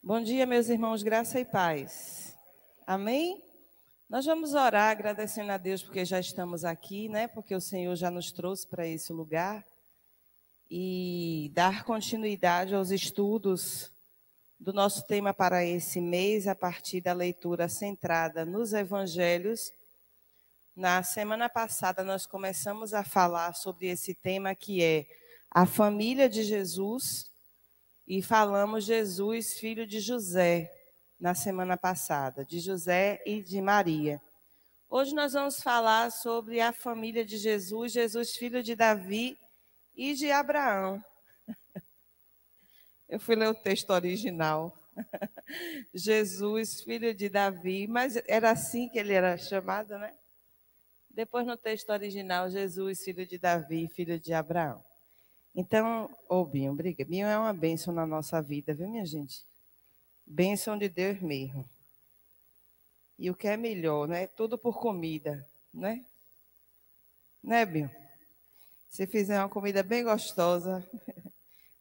Bom dia, meus irmãos, graça e paz. Amém? Nós vamos orar agradecendo a Deus porque já estamos aqui, né? Porque o Senhor já nos trouxe para esse lugar e dar continuidade aos estudos do nosso tema para esse mês, a partir da leitura centrada nos evangelhos. Na semana passada, nós começamos a falar sobre esse tema que é a família de Jesus. E falamos Jesus, filho de José, na semana passada, de José e de Maria. Hoje nós vamos falar sobre a família de Jesus, Jesus, filho de Davi e de Abraão. Eu fui ler o texto original. Jesus, filho de Davi, mas era assim que ele era chamado, né? Depois no texto original, Jesus, filho de Davi, filho de Abraão. Então, Binho, briga. Binho é uma bênção na nossa vida, viu, minha gente? Bênção de Deus mesmo. E o que é melhor, né? Tudo por comida, né? Né, Binho? Se fizer uma comida bem gostosa,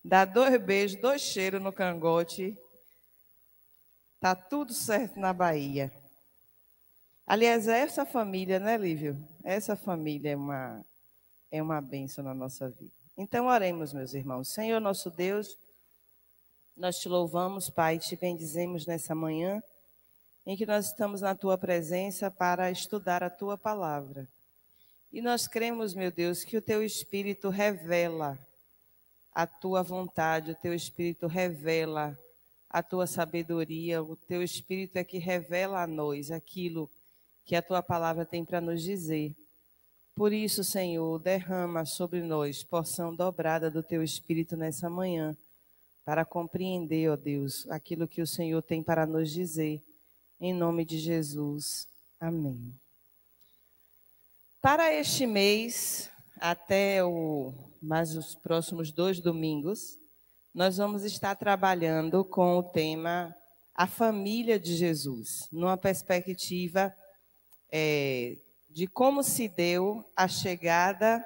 dá 2 beijos, 2 cheiros no cangote, tá tudo certo na Bahia. Aliás, essa família, né, Lívio? Essa família é uma bênção na nossa vida. Então, oremos, meus irmãos. Senhor, nosso Deus, nós te louvamos, Pai, te bendizemos nessa manhã, em que nós estamos na tua presença para estudar a tua palavra. E nós cremos, meu Deus, que o teu Espírito revela a tua vontade, o teu Espírito revela a tua sabedoria, o teu Espírito é que revela a nós aquilo que a tua palavra tem para nos dizer. Por isso, Senhor, derrama sobre nós porção dobrada do teu Espírito nessa manhã, para compreender, ó Deus, aquilo que o Senhor tem para nos dizer. Em nome de Jesus. Amém. Para este mês, até mais os próximos 2 domingos, nós vamos estar trabalhando com o tema A Família de Jesus, numa perspectiva de como se deu a chegada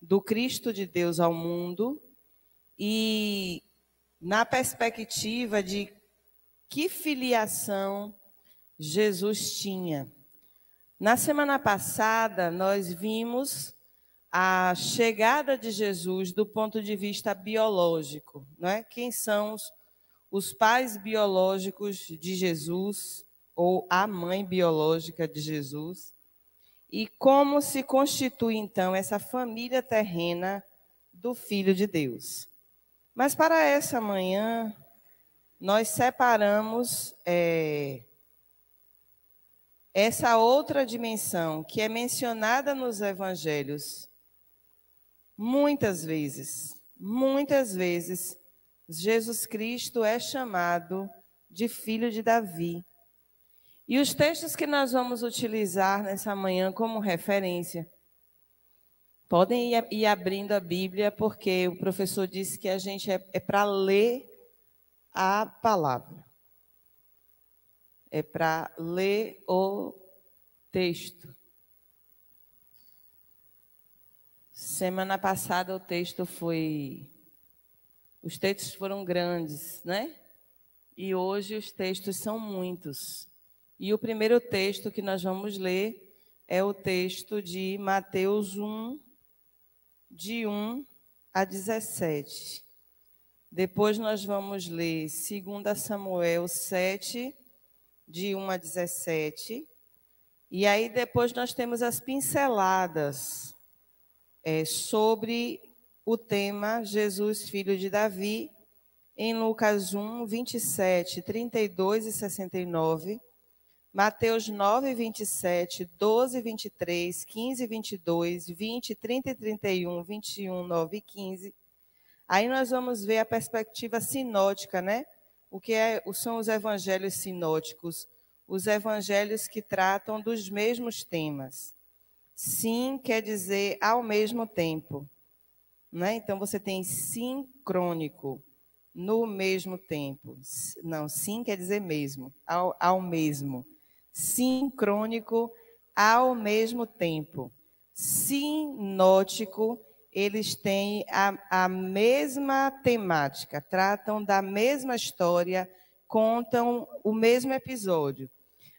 do Cristo de Deus ao mundo e na perspectiva de que filiação Jesus tinha. Na semana passada, nós vimos a chegada de Jesus do ponto de vista biológico, não é? Quem são os pais biológicos de Jesus, ou a mãe biológica de Jesus, e como se constitui, então, essa família terrena do Filho de Deus. Mas para essa manhã, nós separamos essa outra dimensão que é mencionada nos evangelhos. Muitas vezes, Jesus Cristo é chamado de filho de Davi. E os textos que nós vamos utilizar nessa manhã como referência, podem ir abrindo a Bíblia, porque o professor disse que a gente é para ler a palavra. É para ler o texto. Semana passada o texto os textos foram grandes, né? E hoje os textos são muitos. E o primeiro texto que nós vamos ler é o texto de Mateus 1, de 1 a 17. Depois nós vamos ler 2 Samuel 7, de 1 a 17. E aí depois nós temos as pinceladas sobre o tema Jesus, filho de Davi, em Lucas 1, 27, 32 e 69, Mateus 9, 27, 12, 23, 15, 22, 20, 30 e 31, 21, 9 e 15. Aí nós vamos ver a perspectiva sinótica, né? O que são os evangelhos sinóticos? Os evangelhos que tratam dos mesmos temas. Sim quer dizer ao mesmo tempo, né? Então você tem sincrônico, no mesmo tempo. Não, sim quer dizer mesmo, ao mesmo. Sincrônico, ao mesmo tempo. Sinótico, eles têm a mesma temática, tratam da mesma história contam o mesmo episódio.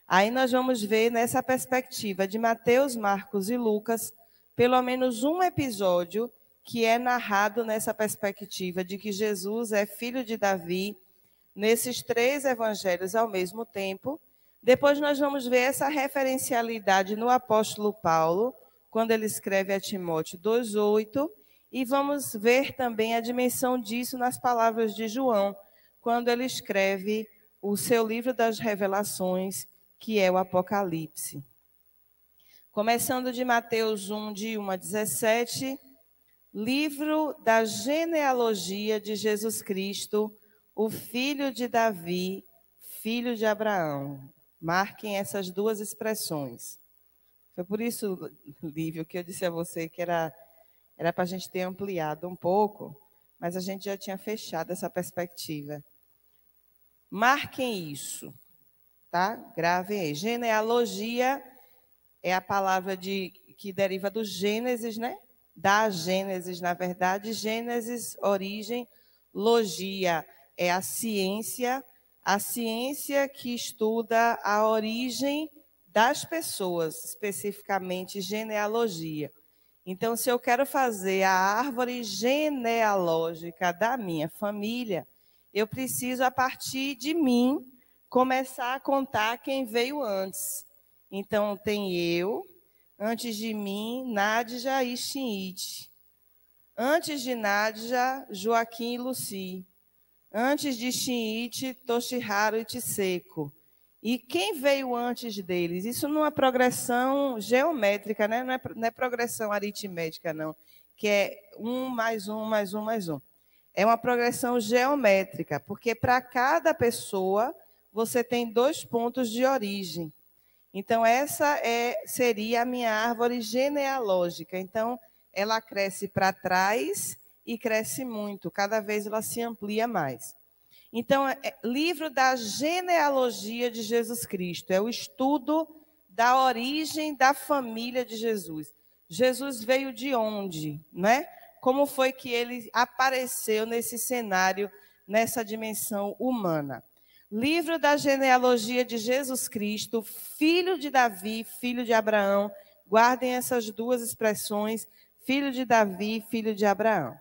Aí nós vamos ver nessa perspectiva de Mateus, Marcos e Lucas, pelo menos um episódio que é narrado nessa perspectiva de que Jesus é filho de Davi, nesses 3 evangelhos ao mesmo tempo. Depois nós vamos ver essa referencialidade no apóstolo Paulo, quando ele escreve a Timóteo 2,8, e vamos ver também a dimensão disso nas palavras de João, quando ele escreve o seu livro das revelações, que é o Apocalipse. Começando de Mateus 1, de 1 a 17, livro da genealogia de Jesus Cristo, o filho de Davi, filho de Abraão. Marquem essas 2 expressões. Foi por isso, Lívio, que eu disse a você que era para a gente ter ampliado um pouco, mas a gente já tinha fechado essa perspectiva. Marquem isso, tá? Gravem aí. Genealogia é a palavra que deriva do Gênesis, né? Da Gênesis, na verdade. Gênesis, origem, logia é a ciência que estuda a origem das pessoas, especificamente genealogia. Então, se eu quero fazer a árvore genealógica da minha família, eu preciso, a partir de mim, começar a contar quem veio antes. Então, tem eu, antes de mim, Nádja e Chinite. Antes de Nádja, Joaquim e Luci. Antes de Chinite, Toshiharo e Tiseko. E quem veio antes deles? Isso numa progressão geométrica, né? Não é progressão aritmética, não. Que é 1 mais 1 mais 1 mais 1. É uma progressão geométrica, porque para cada pessoa você tem 2 pontos de origem. Então, essa seria a minha árvore genealógica. Então, ela cresce para trás e cresce muito. Cada vez ela se amplia mais. Então, livro da genealogia de Jesus Cristo. É o estudo da origem da família de Jesus. Jesus veio de onde, né? Como foi que ele apareceu nesse cenário, nessa dimensão humana? Livro da genealogia de Jesus Cristo, filho de Davi, filho de Abraão. Guardem essas 2 expressões, filho de Davi, filho de Abraão.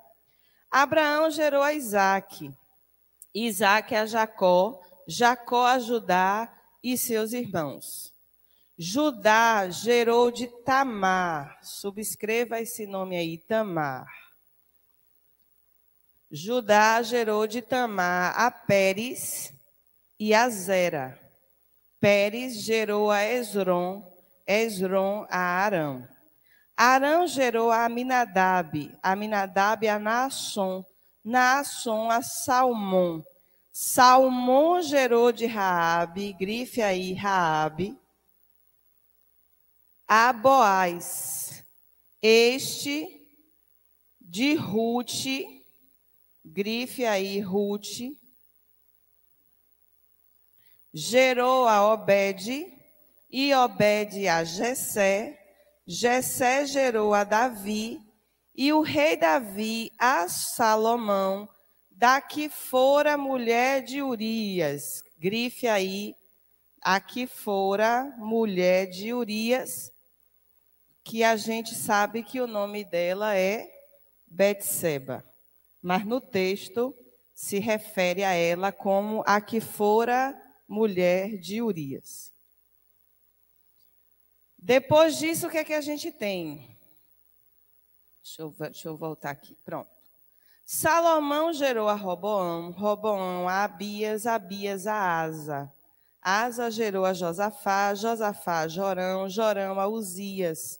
Abraão gerou a Isaque, Isaque a Jacó, Jacó a Judá e seus irmãos. Judá gerou de Tamar, subscreva esse nome aí, Tamar. Judá gerou de Tamar a Pérez e a Zera. Pérez gerou a Esrom, Esrom a Arão. Arão gerou a Aminadab, Aminadab a Naasson, Naasson a Salmão. Salmão gerou de Raabe, grife aí Raabe, a Boaz. Este de Ruth, grife aí Ruth, gerou a Obed, e Obed a Jessé, Jessé gerou a Davi, e o rei Davi a Salomão, da que fora mulher de Urias. Grife aí, a que fora mulher de Urias, que a gente sabe que o nome dela é Betseba. Mas no texto se refere a ela como a que fora mulher de Urias. Depois disso, o que é que a gente tem? Deixa eu voltar aqui. Pronto. Salomão gerou a Roboão, Roboão a Abias, Abias a Asa. Asa gerou a Josafá, Josafá a Jorão, Jorão a Uzias.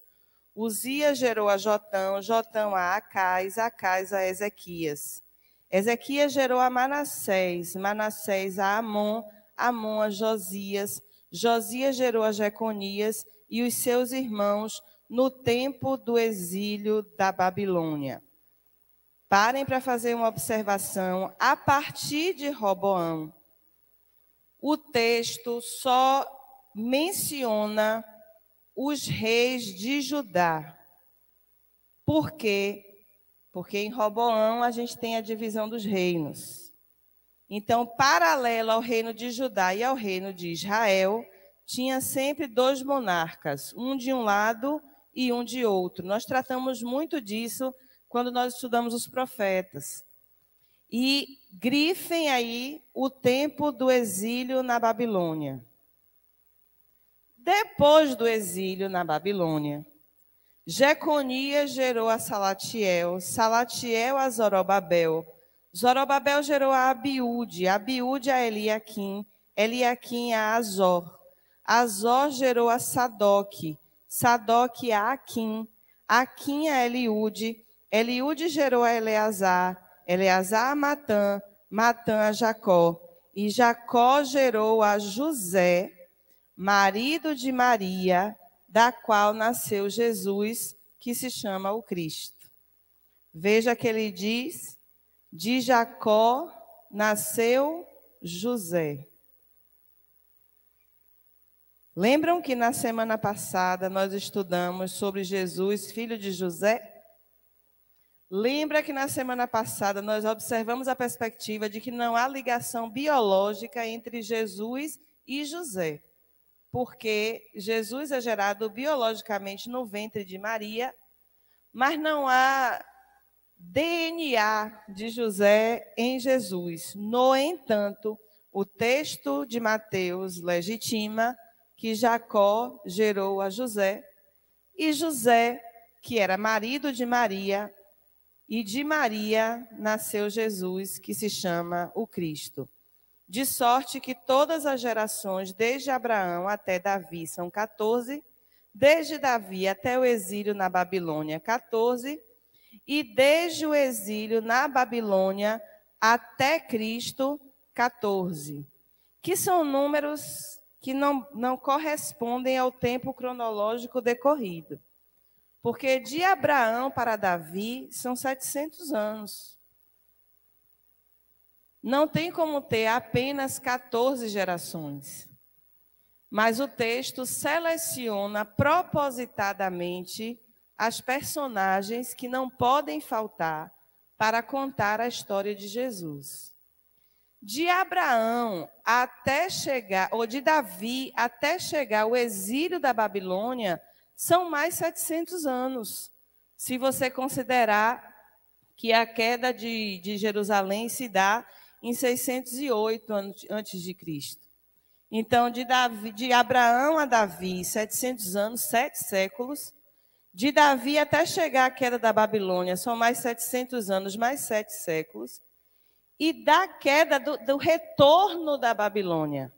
Uzias gerou a Jotão, Jotão a Acais, Acais a Ezequias. Ezequias gerou a Manassés, Manassés a Amon, Amon a Josias. Josias gerou a Jeconias e os seus irmãos no tempo do exílio da Babilônia. Parem para fazer uma observação. A partir de Roboão, o texto só menciona os reis de Judá. Por quê? Porque em Roboão a gente tem a divisão dos reinos. Então, paralelo ao reino de Judá e ao reino de Israel, tinha sempre dois monarcas, um de um lado e um de outro. Nós tratamos muito disso quando nós estudamos os profetas. E grifem aí o tempo do exílio na Babilônia. Depois do exílio na Babilônia, Jeconias gerou a Salatiel, Salatiel a Zorobabel, Zorobabel gerou a Abiúde, Abiúde a Eliaquim, Eliaquim a Azor, Azor gerou a Sadoque, Sadoque a Aquim, Aquim a Eliúde, Eliúde gerou a Eleazar, Eleazar a Matã, Matã a Jacó, e Jacó gerou a José, marido de Maria, da qual nasceu Jesus, que se chama o Cristo. Veja que ele diz, de Jacó nasceu José. Lembram que na semana passada nós estudamos sobre Jesus, filho de José? Lembra que na semana passada nós observamos a perspectiva de que não há ligação biológica entre Jesus e José, porque Jesus é gerado biologicamente no ventre de Maria, mas não há DNA de José em Jesus. No entanto, o texto de Mateus legitima que Jacó gerou a José, e José, que era marido de Maria, e de Maria nasceu Jesus, que se chama o Cristo. De sorte que todas as gerações, desde Abraão até Davi, são 14, desde Davi até o exílio na Babilônia, 14, e desde o exílio na Babilônia até Cristo, 14, que são números que não correspondem ao tempo cronológico decorrido. Porque de Abraão para Davi são 700 anos. Não tem como ter apenas 14 gerações. Mas o texto seleciona propositadamente as personagens que não podem faltar para contar a história de Jesus. De Abraão até chegar, ou de Davi até chegar ao exílio da Babilônia, são mais 700 anos, se você considerar que a queda de Jerusalém se dá em 608 antes de Cristo. Então, de Abraão a Davi, 700 anos, 7 séculos. De Davi até chegar à queda da Babilônia, são mais 700 anos, mais 7 séculos. E da queda, do retorno da Babilônia,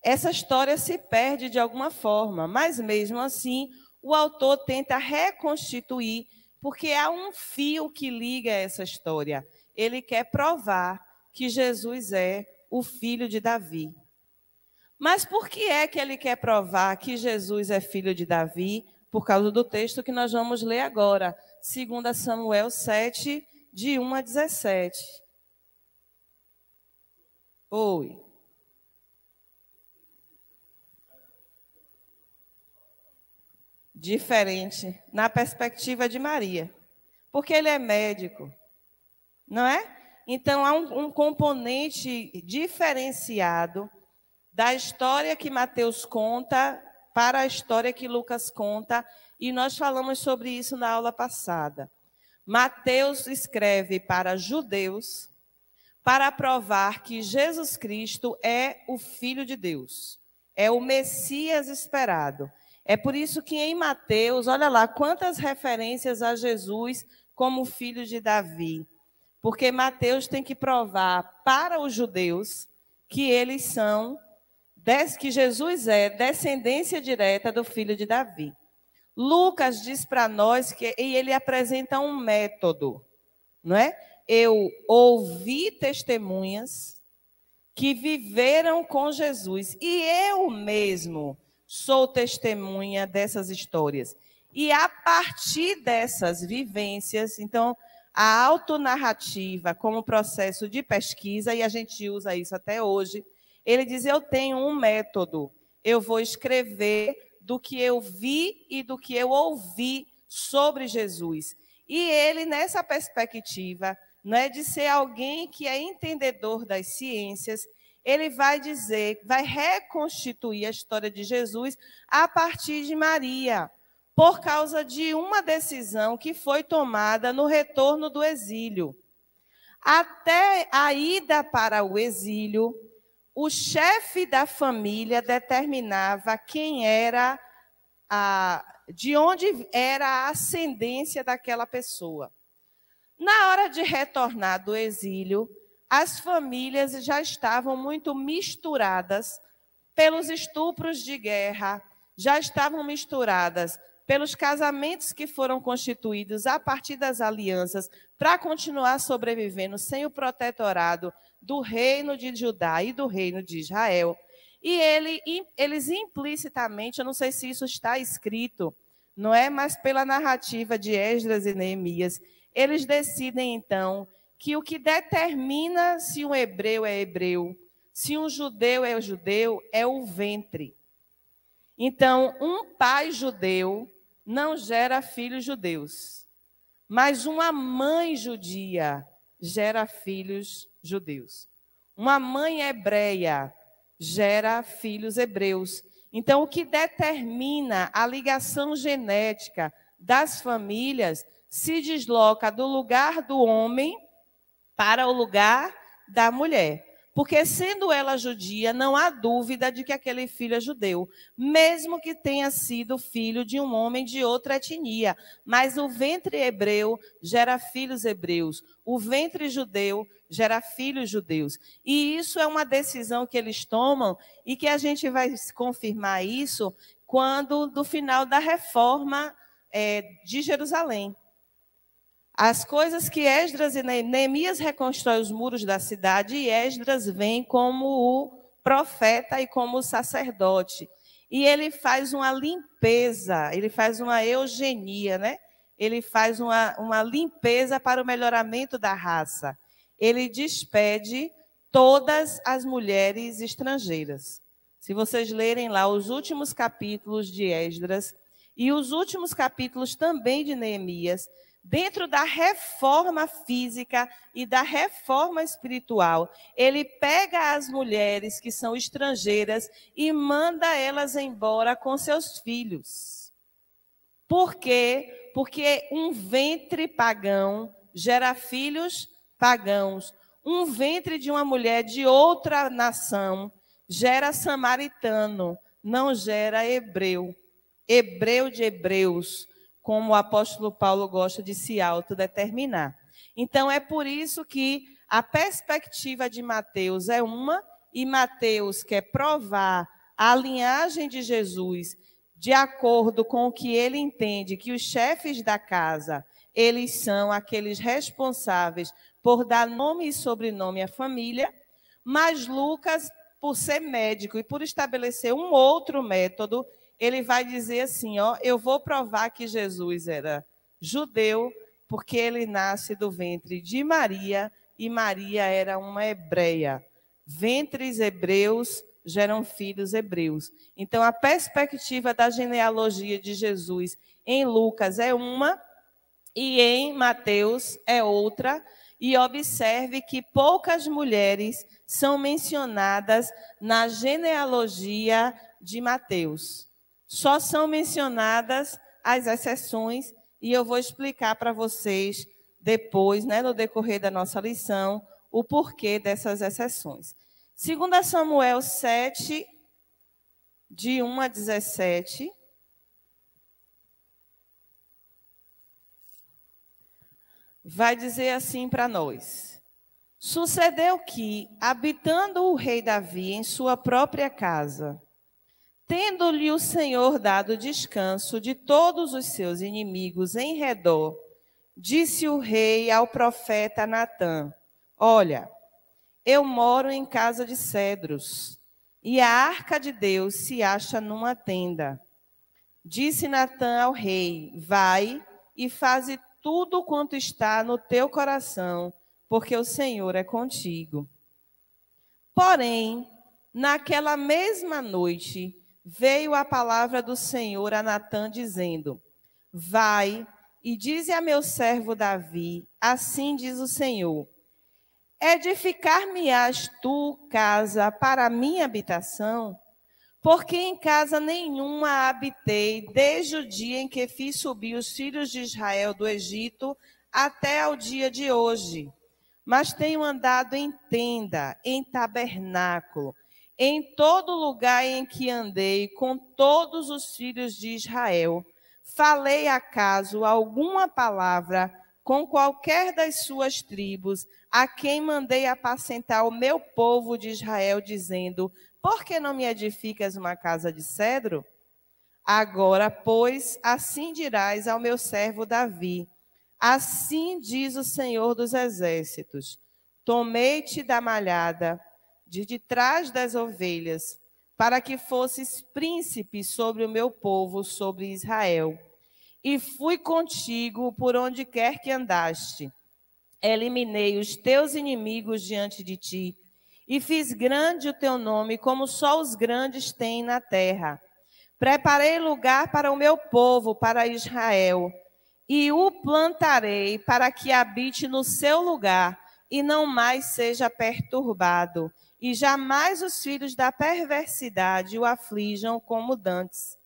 essa história se perde de alguma forma, mas mesmo assim o autor tenta reconstituir, porque há um fio que liga essa história. Ele quer provar que Jesus é o filho de Davi. Mas por que é que ele quer provar que Jesus é filho de Davi? Por causa do texto que nós vamos ler agora, 2 Samuel 7, de 1 a 17. Oi. Diferente na perspectiva de Maria, porque ele é médico, não é? Então, há um componente diferenciado da história que Mateus conta para a história que Lucas conta, e nós falamos sobre isso na aula passada. Mateus escreve para judeus para provar que Jesus Cristo é o Filho de Deus, é o Messias esperado. É por isso que em Mateus, olha lá, quantas referências a Jesus como filho de Davi. Porque Mateus tem que provar para os judeus que eles são, que Jesus é descendência direta do filho de Davi. Lucas diz para nós que e ele apresenta um método, não é? Eu ouvi testemunhas que viveram com Jesus e eu mesmo sou testemunha dessas histórias. E a partir dessas vivências, então, a autonarrativa como processo de pesquisa, e a gente usa isso até hoje, ele diz, eu tenho um método, eu vou escrever do que eu vi e do que eu ouvi sobre Jesus. E ele, nessa perspectiva, não é, de ser alguém que é entendedor das ciências. Ele vai dizer, vai reconstituir a história de Jesus a partir de Maria, por causa de uma decisão que foi tomada no retorno do exílio. Até a ida para o exílio, o chefe da família determinava quem era, de onde era a ascendência daquela pessoa. Na hora de retornar do exílio, as famílias já estavam muito misturadas pelos estupros de guerra, já estavam misturadas pelos casamentos que foram constituídos a partir das alianças para continuar sobrevivendo sem o protetorado do reino de Judá e do reino de Israel. E eles implicitamente, eu não sei se isso está escrito, não é? Mas pela narrativa de Esdras e Neemias, eles decidem, então, que o que determina se um hebreu é hebreu, se um judeu é judeu, é o ventre. Então, um pai judeu não gera filhos judeus, mas uma mãe judia gera filhos judeus. Uma mãe hebreia gera filhos hebreus. Então, o que determina a ligação genética das famílias se desloca do lugar do homem para o lugar da mulher. Porque, sendo ela judia, não há dúvida de que aquele filho é judeu, mesmo que tenha sido filho de um homem de outra etnia. Mas o ventre hebreu gera filhos hebreus, o ventre judeu gera filhos judeus. E isso é uma decisão que eles tomam e que a gente vai confirmar isso quando, do final da reforma de Jerusalém. As coisas que Esdras e Neemias reconstrói os muros da cidade, e Esdras vem como o profeta e como o sacerdote. E ele faz uma limpeza, ele faz uma eugenia, né? Ele faz uma limpeza para o melhoramento da raça. Ele despede todas as mulheres estrangeiras. Se vocês lerem lá os últimos capítulos de Esdras e os últimos capítulos também de Neemias, dentro da reforma física e da reforma espiritual, ele pega as mulheres que são estrangeiras e manda elas embora com seus filhos. Por quê? Porque um ventre pagão gera filhos pagãos. Um ventre de uma mulher de outra nação gera samaritano, não gera hebreu. Hebreu de hebreus, como o apóstolo Paulo gosta de se autodeterminar. Então, é por isso que a perspectiva de Mateus é uma, e Mateus quer provar a linhagem de Jesus de acordo com o que ele entende, que os chefes da casa, eles são aqueles responsáveis por dar nome e sobrenome à família, mas Lucas, por ser médico e por estabelecer um outro método, ele vai dizer assim, ó, eu vou provar que Jesus era judeu, porque ele nasce do ventre de Maria, e Maria era uma hebreia. Ventres hebreus geram filhos hebreus. Então, a perspectiva da genealogia de Jesus em Lucas é uma, e em Mateus é outra, e observe que poucas mulheres são mencionadas na genealogia de Mateus. Só são mencionadas as exceções, e eu vou explicar para vocês depois, né, no decorrer da nossa lição, o porquê dessas exceções. 2 Samuel 7, de 1 a 17. Vai dizer assim para nós. Sucedeu que, habitando o rei Davi em sua própria casa, tendo-lhe o Senhor dado descanso de todos os seus inimigos em redor, disse o rei ao profeta Natã: olha, eu moro em casa de cedros, e a arca de Deus se acha numa tenda. Disse Natã ao rei: vai e faze tudo quanto está no teu coração, porque o Senhor é contigo. Porém, naquela mesma noite, veio a palavra do Senhor a Natã, dizendo: vai e dize a meu servo Davi, assim diz o Senhor, edificar-me-ás tu casa para a minha habitação? Porque em casa nenhuma habitei, desde o dia em que fiz subir os filhos de Israel do Egito até ao dia de hoje. Mas tenho andado em tenda, em tabernáculo, em todo lugar em que andei com todos os filhos de Israel. Falei acaso alguma palavra com qualquer das suas tribos, a quem mandei apacentar o meu povo de Israel, dizendo: por que não me edificas uma casa de cedro? Agora, pois, assim dirás ao meu servo Davi: assim diz o Senhor dos Exércitos: tomei-te da malhada, de detrás das ovelhas, para que fosses príncipe sobre o meu povo, sobre Israel. E fui contigo por onde quer que andaste. Eliminei os teus inimigos diante de ti, e fiz grande o teu nome, como só os grandes têm na terra. Preparei lugar para o meu povo, para Israel, e o plantarei para que habite no seu lugar, e não mais seja perturbado, e jamais os filhos da perversidade o aflijam como dantes.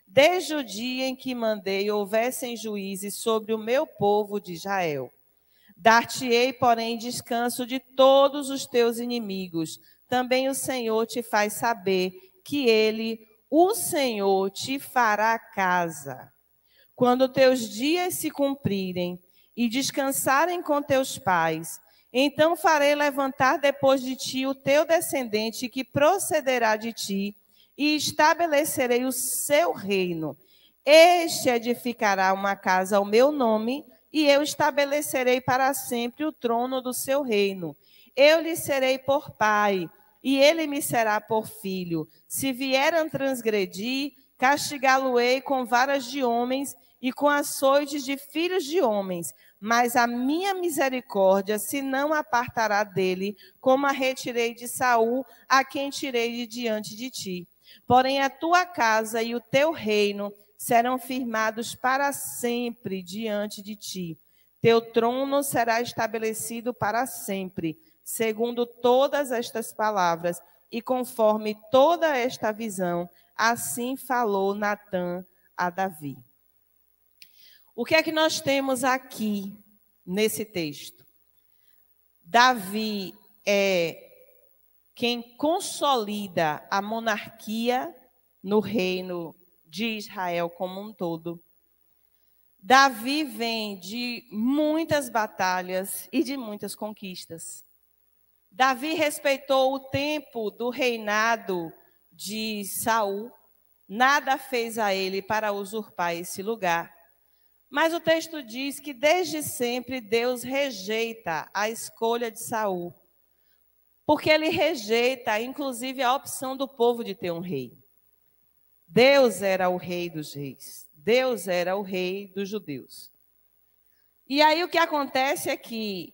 Desde o dia em que mandei houvessem juízes sobre o meu povo de Israel. Dar-te-ei, porém, descanso de todos os teus inimigos. Também o Senhor te faz saber que ele, o Senhor, te fará casa. Quando teus dias se cumprirem e descansarem com teus pais, então farei levantar depois de ti o teu descendente que procederá de ti, e estabelecerei o seu reino. Este edificará uma casa ao meu nome, e eu estabelecerei para sempre o trono do seu reino. Eu lhe serei por pai, e ele me será por filho. Se vier a transgredir, castigá-lo-ei com varas de homens e com açoites de filhos de homens. Mas a minha misericórdia se não apartará dele, como a retirei de Saul, a quem tirei de diante de ti. Porém, a tua casa e o teu reino serão firmados para sempre diante de ti. Teu trono será estabelecido para sempre, segundo todas estas palavras e conforme toda esta visão. Assim falou Natã a Davi. O que é que nós temos aqui nesse texto? Davi é quem consolida a monarquia no reino de Israel como um todo. Davi vem de muitas batalhas e de muitas conquistas. Davi respeitou o tempo do reinado de Saul, nada fez a ele para usurpar esse lugar. Mas o texto diz que desde sempre Deus rejeita a escolha de Saul, porque ele rejeita, inclusive, a opção do povo de ter um rei. Deus era o rei dos reis. Deus era o rei dos judeus. E aí o que acontece é que,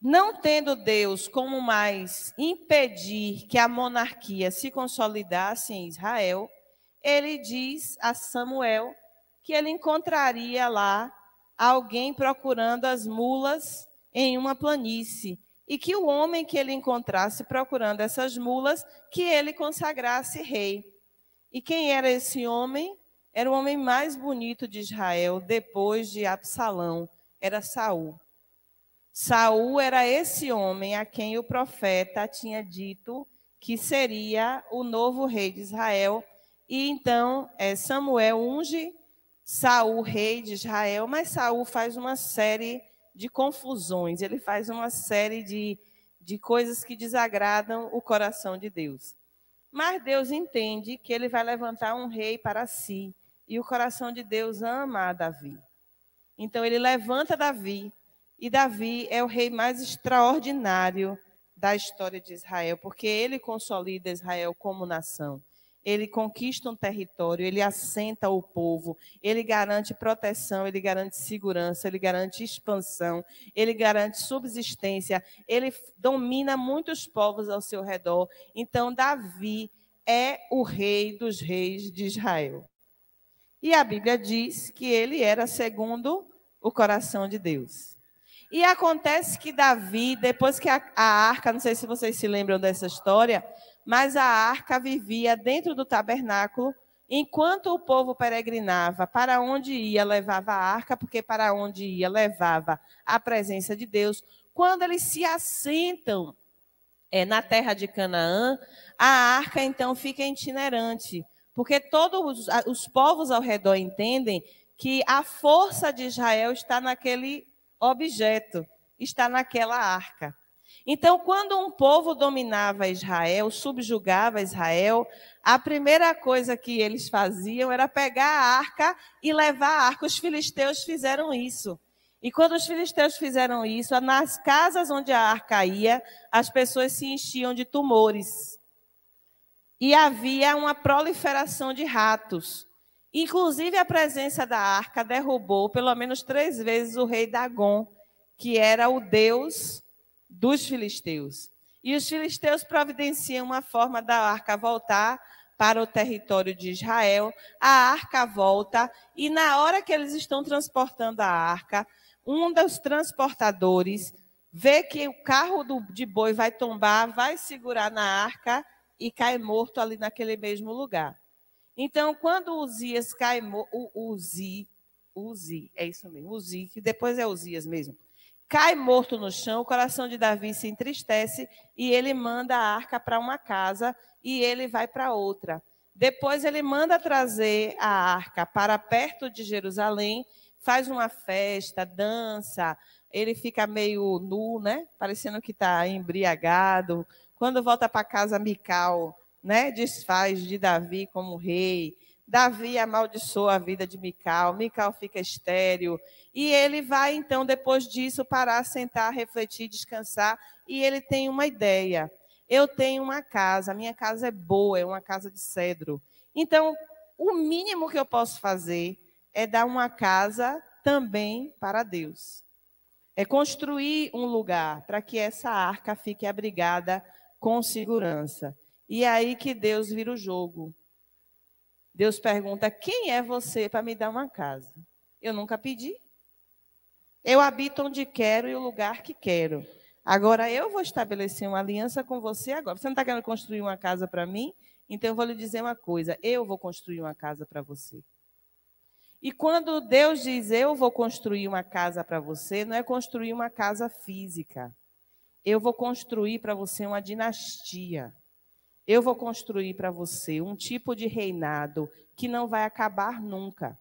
não tendo Deus como mais impedir que a monarquia se consolidasse em Israel, ele diz a Samuel que ele encontraria lá alguém procurando as mulas em uma planície, e que o homem que ele encontrasse procurando essas mulas, que ele consagrasse rei. E quem era esse homem? Era o homem mais bonito de Israel, depois de Absalão, era Saul. Saul era esse homem a quem o profeta tinha dito que seria o novo rei de Israel. E então Samuel unge Saul rei de Israel, mas Saul faz uma série de confusões, ele faz uma série de coisas que desagradam o coração de Deus. Mas Deus entende que ele vai levantar um rei para si, e o coração de Deus ama a Davi. Então ele levanta Davi, e Davi é o rei mais extraordinário da história de Israel, porque ele consolida Israel como nação. Ele conquista um território, ele assenta o povo, ele garante proteção, ele garante segurança, ele garante expansão, ele garante subsistência, ele domina muitos povos ao seu redor. Então, Davi é o rei dos reis de Israel. E a Bíblia diz que ele era segundo o coração de Deus. E acontece que Davi, depois que a arca, não sei se vocês se lembram dessa história, mas a arca vivia dentro do tabernáculo, enquanto o povo peregrinava. Para onde ia, levava a arca, porque para onde ia, levava a presença de Deus. Quando eles se assentam na terra de Canaã, a arca então fica itinerante, porque todos os povos ao redor entendem que a força de Israel está naquele objeto, está naquela arca. Então, quando um povo dominava Israel, subjugava Israel, a primeira coisa que eles faziam era pegar a arca e levar a arca. Os filisteus fizeram isso. E quando os filisteus fizeram isso, nas casas onde a arca ia, as pessoas se enchiam de tumores. E havia uma proliferação de ratos. Inclusive, a presença da arca derrubou pelo menos 3 vezes o rei Dagom, que era o deus dos filisteus. E os filisteus providenciam uma forma da arca voltar para o território de Israel. A arca volta e na hora que eles estão transportando a arca, um dos transportadores vê que o carro de boi vai tombar, vai segurar na arca e cai morto ali naquele mesmo lugar. Então, quando Uzias cai morto, Uzi, é isso mesmo, Uzi, que depois é Uzias mesmo, cai morto no chão, o coração de Davi se entristece e ele manda a arca para uma casa e ele vai para outra. Depois ele manda trazer a arca para perto de Jerusalém, faz uma festa, dança, ele fica meio nu, né? Parecendo que está embriagado. Quando volta para casa, Mical, né? Desfaz de Davi como rei. Davi amaldiçoa a vida de Mical, Mical fica estéril, e ele vai, então, depois disso, parar, sentar, refletir, descansar, e ele tem uma ideia. Eu tenho uma casa, a minha casa é boa, é uma casa de cedro. Então, o mínimo que eu posso fazer é dar uma casa também para Deus. É construir um lugar para que essa arca fique abrigada com segurança. E é aí que Deus vira o jogo. Deus pergunta, quem é você para me dar uma casa? Eu nunca pedi. Eu habito onde quero e o lugar que quero. Agora, eu vou estabelecer uma aliança com você agora. Você não está querendo construir uma casa para mim? Então, eu vou lhe dizer uma coisa. Eu vou construir uma casa para você. E quando Deus diz, eu vou construir uma casa para você, não é construir uma casa física. Eu vou construir para você uma dinastia. Eu vou construir para você um tipo de reinado que não vai acabar nunca.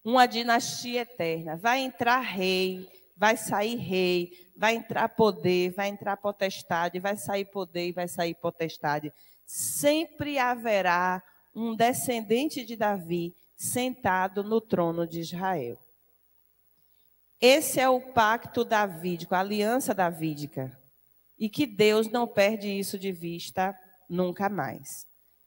Uma dinastia eterna. Vai entrar rei, vai sair rei, vai entrar poder, vai entrar potestade, vai sair poder e vai sair potestade. Sempre haverá um descendente de Davi sentado no trono de Israel. Esse é o pacto davídico, a aliança davídica. E que Deus não perde isso de vista nunca mais.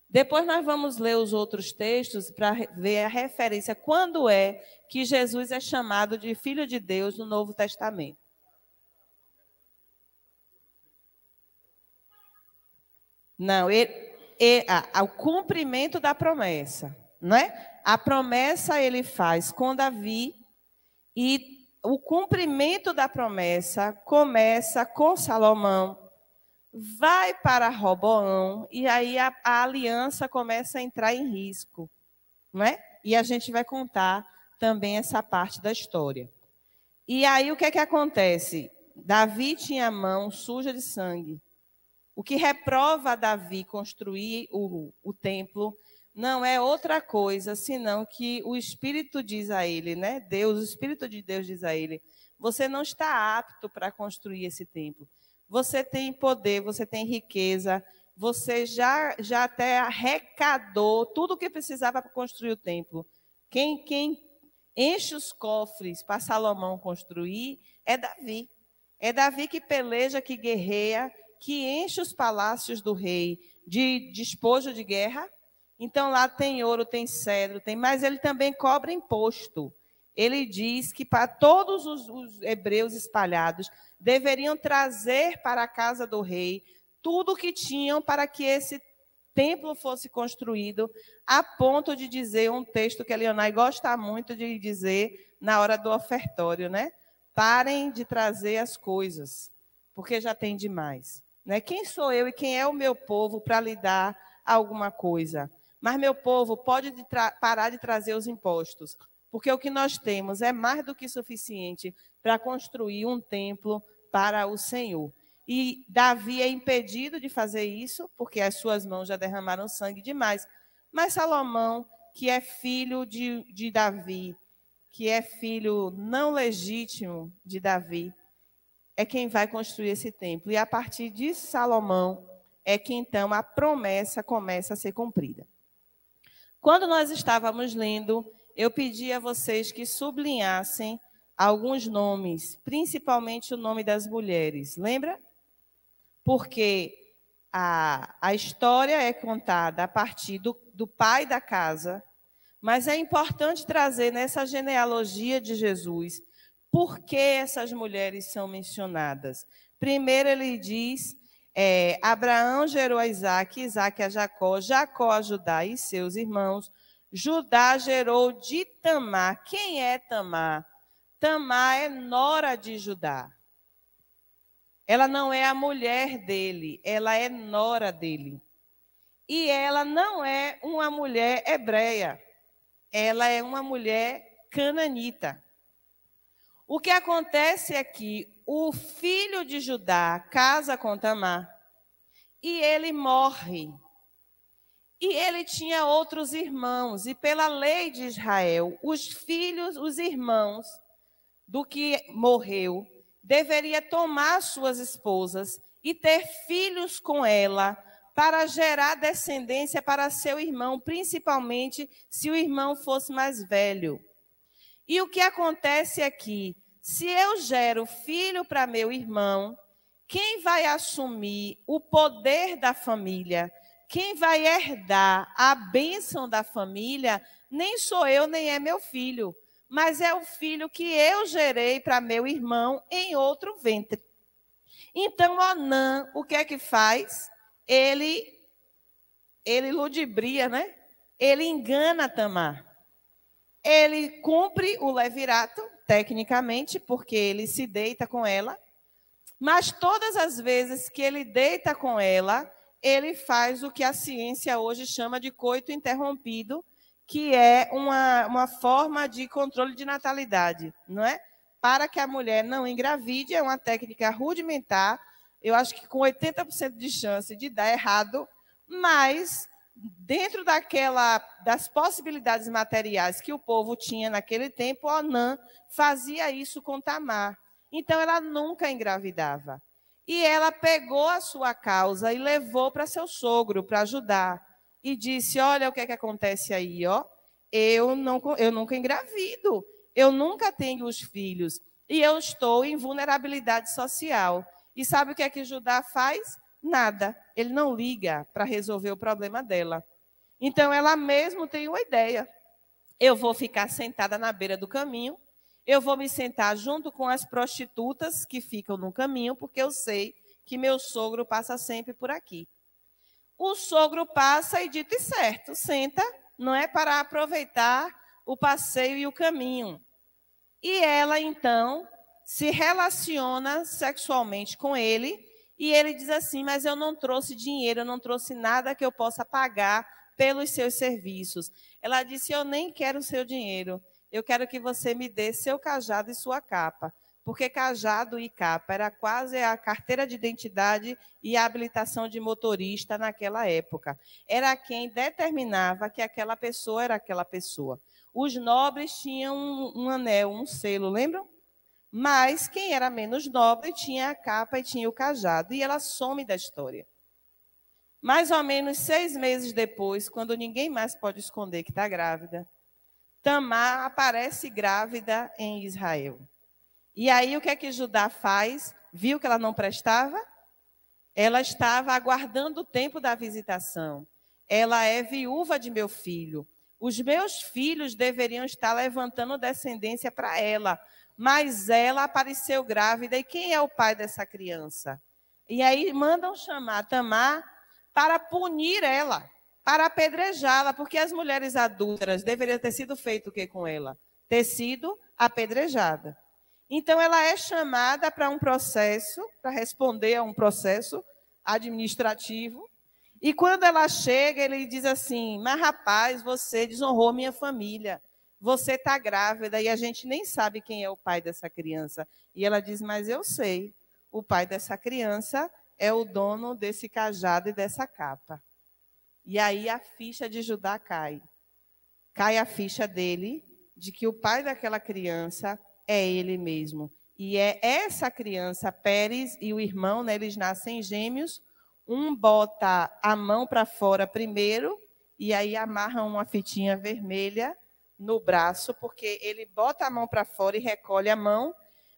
Depois nós vamos ler os outros textos para ver a referência. Quando é que Jesus é chamado de Filho de Deus no Novo Testamento? Não, o cumprimento da promessa, não é? A promessa ele faz com Davi e o cumprimento da promessa começa com Salomão, vai para Roboão, e aí a aliança começa a entrar em risco, não é? E a gente vai contar também essa parte da história. E aí o que é que acontece? Davi tinha a mão suja de sangue. O que reprova Davi construir o templo não é outra coisa, senão que o Espírito diz a ele, né? Deus, o Espírito de Deus diz a ele, você não está apto para construir esse templo. Você tem poder, você tem riqueza, você já até arrecadou tudo o que precisava para construir o templo. Quem enche os cofres para Salomão construir é Davi. É Davi que peleja, que guerreia, que enche os palácios do rei de despojo de guerra. Então, lá tem ouro, tem cedro, mas ele também cobra imposto. Ele diz que para todos os hebreus espalhados, deveriam trazer para a casa do rei tudo o que tinham para que esse templo fosse construído, a ponto de dizer um texto que a Leonai gosta muito de dizer na hora do ofertório, né? Parem de trazer as coisas, porque já tem demais. Né? Quem sou eu e quem é o meu povo para lhe dar alguma coisa? Mas, meu povo, pode parar de trazer os impostos, porque o que nós temos é mais do que suficiente para construir um templo para o Senhor. E Davi é impedido de fazer isso, porque as suas mãos já derramaram sangue demais. Mas Salomão, que é filho de Davi, que é filho não legítimo de Davi, é quem vai construir esse templo. E a partir de Salomão é que então a promessa começa a ser cumprida. Quando nós estávamos lendo, eu pedi a vocês que sublinhassem alguns nomes, principalmente o nome das mulheres. Lembra? Porque a história é contada a partir do pai da casa, mas é importante trazer nessa genealogia de Jesus por que essas mulheres são mencionadas. Primeiro ele diz, Abraão gerou a Isaque, Isaque a Jacó, Jacó a Judá e seus irmãos, Judá gerou de Tamar. Quem é Tamar? Tamar é nora de Judá. Ela não é a mulher dele, ela é nora dele. E ela não é uma mulher hebreia, ela é uma mulher cananita. O que acontece é que o filho de Judá casa com Tamar e ele morre. E ele tinha outros irmãos, e pela lei de Israel, os filhos, os irmãos do que morreu, deveria tomar suas esposas e ter filhos com ela para gerar descendência para seu irmão, principalmente se o irmão fosse mais velho. E o que acontece aqui? Se eu gero filho para meu irmão, quem vai assumir o poder da família, quem vai herdar a bênção da família, nem sou eu, nem é meu filho, mas é o filho que eu gerei para meu irmão em outro ventre. Então, Onã, o que é que faz? Ele ludibria, né? Ele engana Tamar. Ele cumpre o levirato, tecnicamente, porque ele se deita com ela, mas todas as vezes que ele deita com ela, ele faz o que a ciência hoje chama de coito interrompido, que é uma forma de controle de natalidade, não é? Para que a mulher não engravide, é uma técnica rudimentar, eu acho que com 80% de chance de dar errado, mas dentro das possibilidades materiais que o povo tinha naquele tempo, Onã fazia isso com Tamar. Então, ela nunca engravidava. E ela pegou a sua causa e levou para seu sogro, para ajudar. E disse, olha o que é que acontece aí, ó. Eu nunca engravido, eu nunca tenho os filhos, e eu estou em vulnerabilidade social. E sabe o que é que Judá faz? Nada. Ele não liga para resolver o problema dela. Então, ela mesmo tem uma ideia. Eu vou ficar sentada na beira do caminho, eu vou me sentar junto com as prostitutas que ficam no caminho, porque eu sei que meu sogro passa sempre por aqui. O sogro passa e, dito e certo, senta, não é, para aproveitar o passeio e o caminho. E ela, então, se relaciona sexualmente com ele, e ele diz assim, mas eu não trouxe dinheiro, eu não trouxe nada que eu possa pagar pelos seus serviços. Ela disse, eu nem quero o seu dinheiro, eu quero que você me dê seu cajado e sua capa, porque cajado e capa era quase a carteira de identidade e a habilitação de motorista naquela época. Era quem determinava que aquela pessoa era aquela pessoa. Os nobres tinham um anel, um selo, lembram? Mas quem era menos nobre tinha a capa e tinha o cajado. E ela some da história. Mais ou menos 6 meses depois, quando ninguém mais pode esconder que está grávida, Tamar aparece grávida em Israel. E aí o que é que Judá faz? Viu que ela não prestava? Ela estava aguardando o tempo da visitação. Ela é viúva de meu filho. Os meus filhos deveriam estar levantando descendência para ela, mas ela apareceu grávida. E quem é o pai dessa criança? E aí mandam chamar Tamar para punir ela. para apedrejá-la, porque as mulheres adúlteras deveriam ter sido feito o que com ela? Ter sido apedrejada. Então, ela é chamada para um processo, para responder a um processo administrativo. E quando ela chega, ele diz assim: mas rapaz, você desonrou minha família. Você está grávida e a gente nem sabe quem é o pai dessa criança. E ela diz: mas eu sei. O pai dessa criança é o dono desse cajado e dessa capa. E aí a ficha de Judá cai. Cai a ficha dele de que o pai daquela criança é ele mesmo. E é essa criança, Pérez e o irmão, né, eles nascem gêmeos. Um bota a mão para fora primeiro e aí amarra uma fitinha vermelha no braço, porque ele bota a mão para fora e recolhe a mão.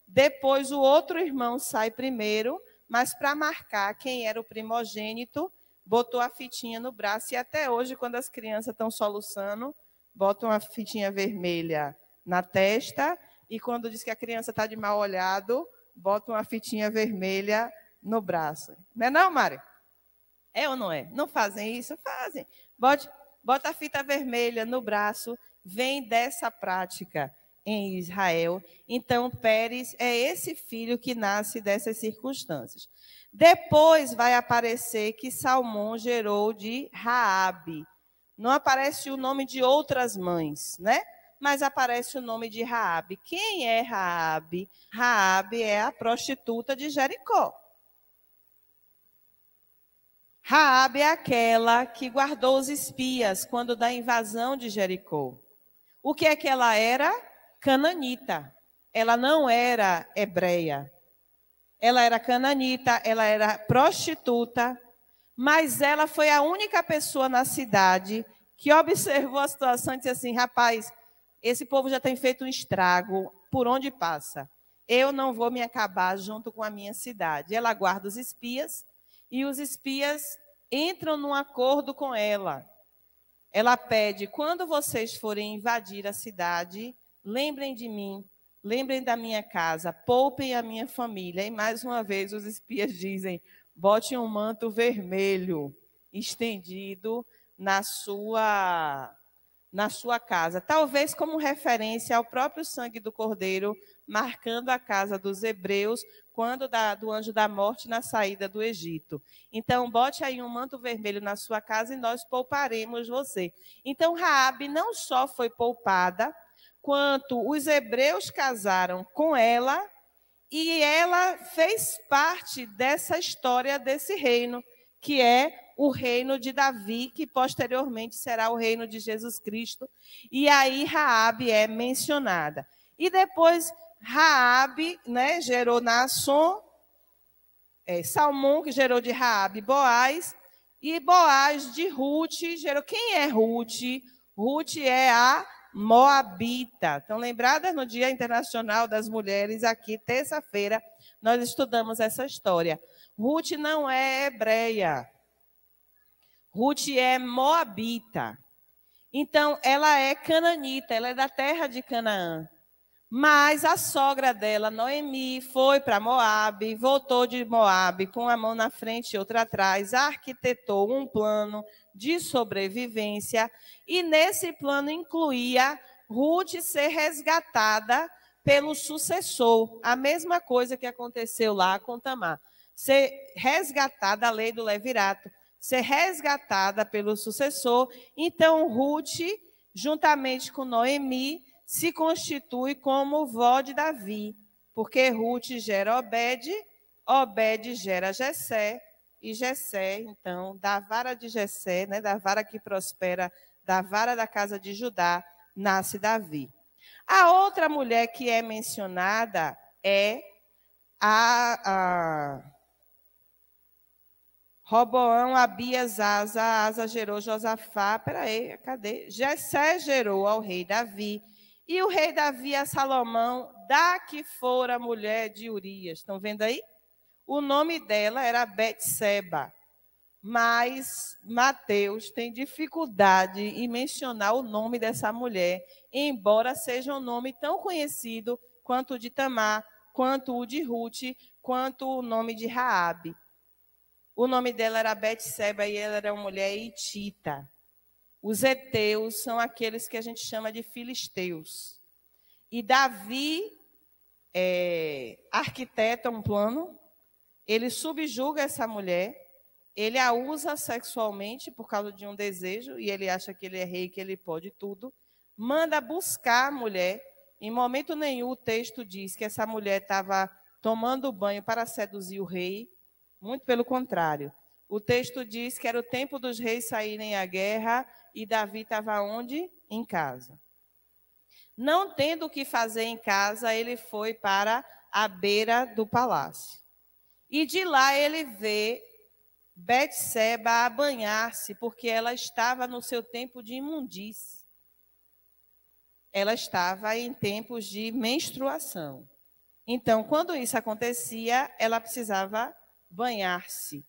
Depois o outro irmão sai primeiro, mas para marcar quem era o primogênito, botou a fitinha no braço. E até hoje, quando as crianças estão soluçando, botam uma fitinha vermelha na testa. E quando diz que a criança está de mal olhado, botam uma fitinha vermelha no braço. Não é não, Mari? É ou não é? Não fazem isso? Fazem. Bota a fita vermelha no braço. Vem dessa prática em Israel. Então, Pérez é esse filho que nasce dessas circunstâncias. Depois vai aparecer que Salmão gerou de Raabe. Não aparece o nome de outras mães, né? Mas aparece o nome de Raabe. Quem é Raabe? Raabe é a prostituta de Jericó. Raabe é aquela que guardou os espias quando da invasão de Jericó. O que é que ela era? Cananita. Ela não era hebreia. Ela era cananita, ela era prostituta, mas ela foi a única pessoa na cidade que observou a situação e disse assim: rapaz, esse povo já tem feito um estrago por onde passa. Eu não vou me acabar junto com a minha cidade. Ela guarda os espias e os espias entram num acordo com ela. Ela pede: quando vocês forem invadir a cidade, lembrem de mim, lembrem da minha casa, poupem a minha família. E mais uma vez os espias dizem: bote um manto vermelho estendido na sua casa. Talvez como referência ao próprio sangue do Cordeiro, marcando a casa dos hebreus, quando do anjo da morte na saída do Egito. Então, bote aí um manto vermelho na sua casa e nós pouparemos você. Então, Raabe não só foi poupada, quanto os hebreus casaram com ela, e ela fez parte dessa história desse reino, que é o reino de Davi, que posteriormente será o reino de Jesus Cristo. E aí Raabe é mencionada. E depois Raabe, né, gerou Naasson, Salmão, que gerou de Raabe Boaz, e Boaz de Ruth gerou. Quem é Ruth? Ruth é a Moabita. Estão lembradas? No Dia Internacional das Mulheres, aqui, terça-feira, nós estudamos essa história. Ruth não é hebreia. Ruth é moabita. Então, ela é cananita, ela é da terra de Canaã. Mas a sogra dela, Noemi, foi para Moabe, voltou de Moabe com a mão na frente e outra atrás, arquitetou um plano de sobrevivência e nesse plano incluía Ruth ser resgatada pelo sucessor. A mesma coisa que aconteceu lá com Tamar. Ser resgatada, a lei do levirato, ser resgatada pelo sucessor. Então, Ruth, juntamente com Noemi, se constitui como vó de Davi, porque Ruth gera Obed, Obed gera Jessé, e Jessé, então, da vara de Jessé, né, da vara que prospera, da vara da casa de Judá, nasce Davi. A outra mulher que é mencionada é a Roboão, Abias, Asa gerou Josafá, peraí, cadê? Jessé gerou ao rei Davi, e o rei Davi a Salomão, da que fora mulher de Urias. Estão vendo aí? O nome dela era Betseba, mas Mateus tem dificuldade em mencionar o nome dessa mulher, embora seja um nome tão conhecido quanto o de Tamar, quanto o de Ruth, quanto o nome de Raabe. O nome dela era Betseba e ela era uma mulher hitita. Os heteus são aqueles que a gente chama de filisteus. E Davi arquiteta um plano, ele subjuga essa mulher, ele a usa sexualmente por causa de um desejo, e ele acha que ele é rei, que ele pode tudo, manda buscar a mulher. Em momento nenhum o texto diz que essa mulher estava tomando banho para seduzir o rei, muito pelo contrário. O texto diz que era o tempo dos reis saírem à guerra e Davi estava onde? Em casa. Não tendo o que fazer em casa, ele foi para a beira do palácio. E de lá ele vê Betseba a banhar-se, porque ela estava no seu tempo de imundície. Ela estava em tempos de menstruação. Então, quando isso acontecia, ela precisava banhar-se,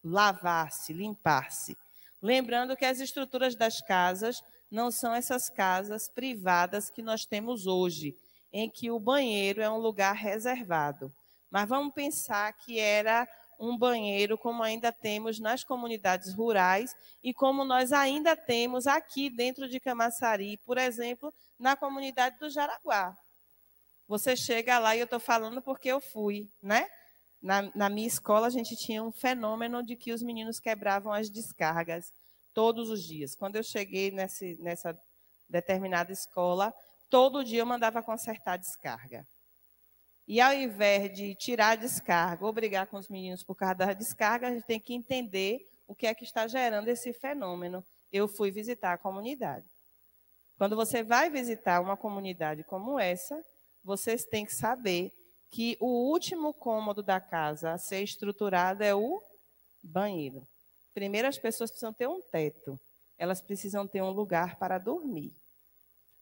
lavar-se, limpar-se. Lembrando que as estruturas das casas não são essas casas privadas que nós temos hoje, em que o banheiro é um lugar reservado. Mas vamos pensar que era um banheiro como ainda temos nas comunidades rurais e como nós ainda temos aqui dentro de Camaçari, por exemplo, na comunidade do Jaraguá. Você chega lá, e eu estou falando porque eu fui, né? Na minha escola, a gente tinha um fenômeno de que os meninos quebravam as descargas todos os dias. Quando eu cheguei nessa determinada escola, todo dia eu mandava consertar a descarga. E ao invés de tirar a descarga ou brigar com os meninos por causa da descarga, a gente tem que entender o que é que está gerando esse fenômeno. Eu fui visitar a comunidade. Quando você vai visitar uma comunidade como essa, vocês têm que saber que o último cômodo da casa a ser estruturado é o banheiro. Primeiro, as pessoas precisam ter um teto. Elas precisam ter um lugar para dormir.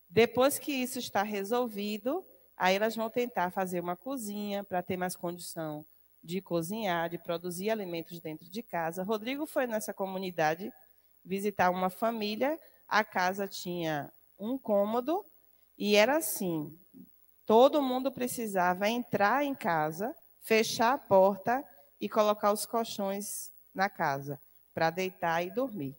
Depois que isso está resolvido, aí elas vão tentar fazer uma cozinha para ter mais condição de cozinhar, de produzir alimentos dentro de casa. Rodrigo foi nessa comunidade visitar uma família. A casa tinha um cômodo e era assim: todo mundo precisava entrar em casa, fechar a porta e colocar os colchões na casa para deitar e dormir.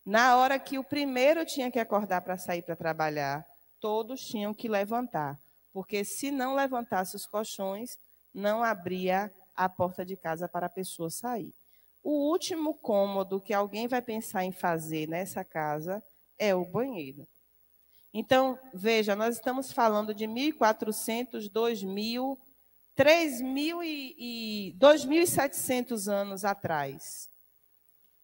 Na hora que o primeiro tinha que acordar para sair para trabalhar, todos tinham que levantar, porque se não levantasse os colchões, não abria a porta de casa para a pessoa sair. O último cômodo que alguém vai pensar em fazer nessa casa é o banheiro. Então, veja, nós estamos falando de 1.400, 2.000, 3.000 e 2.700 anos atrás.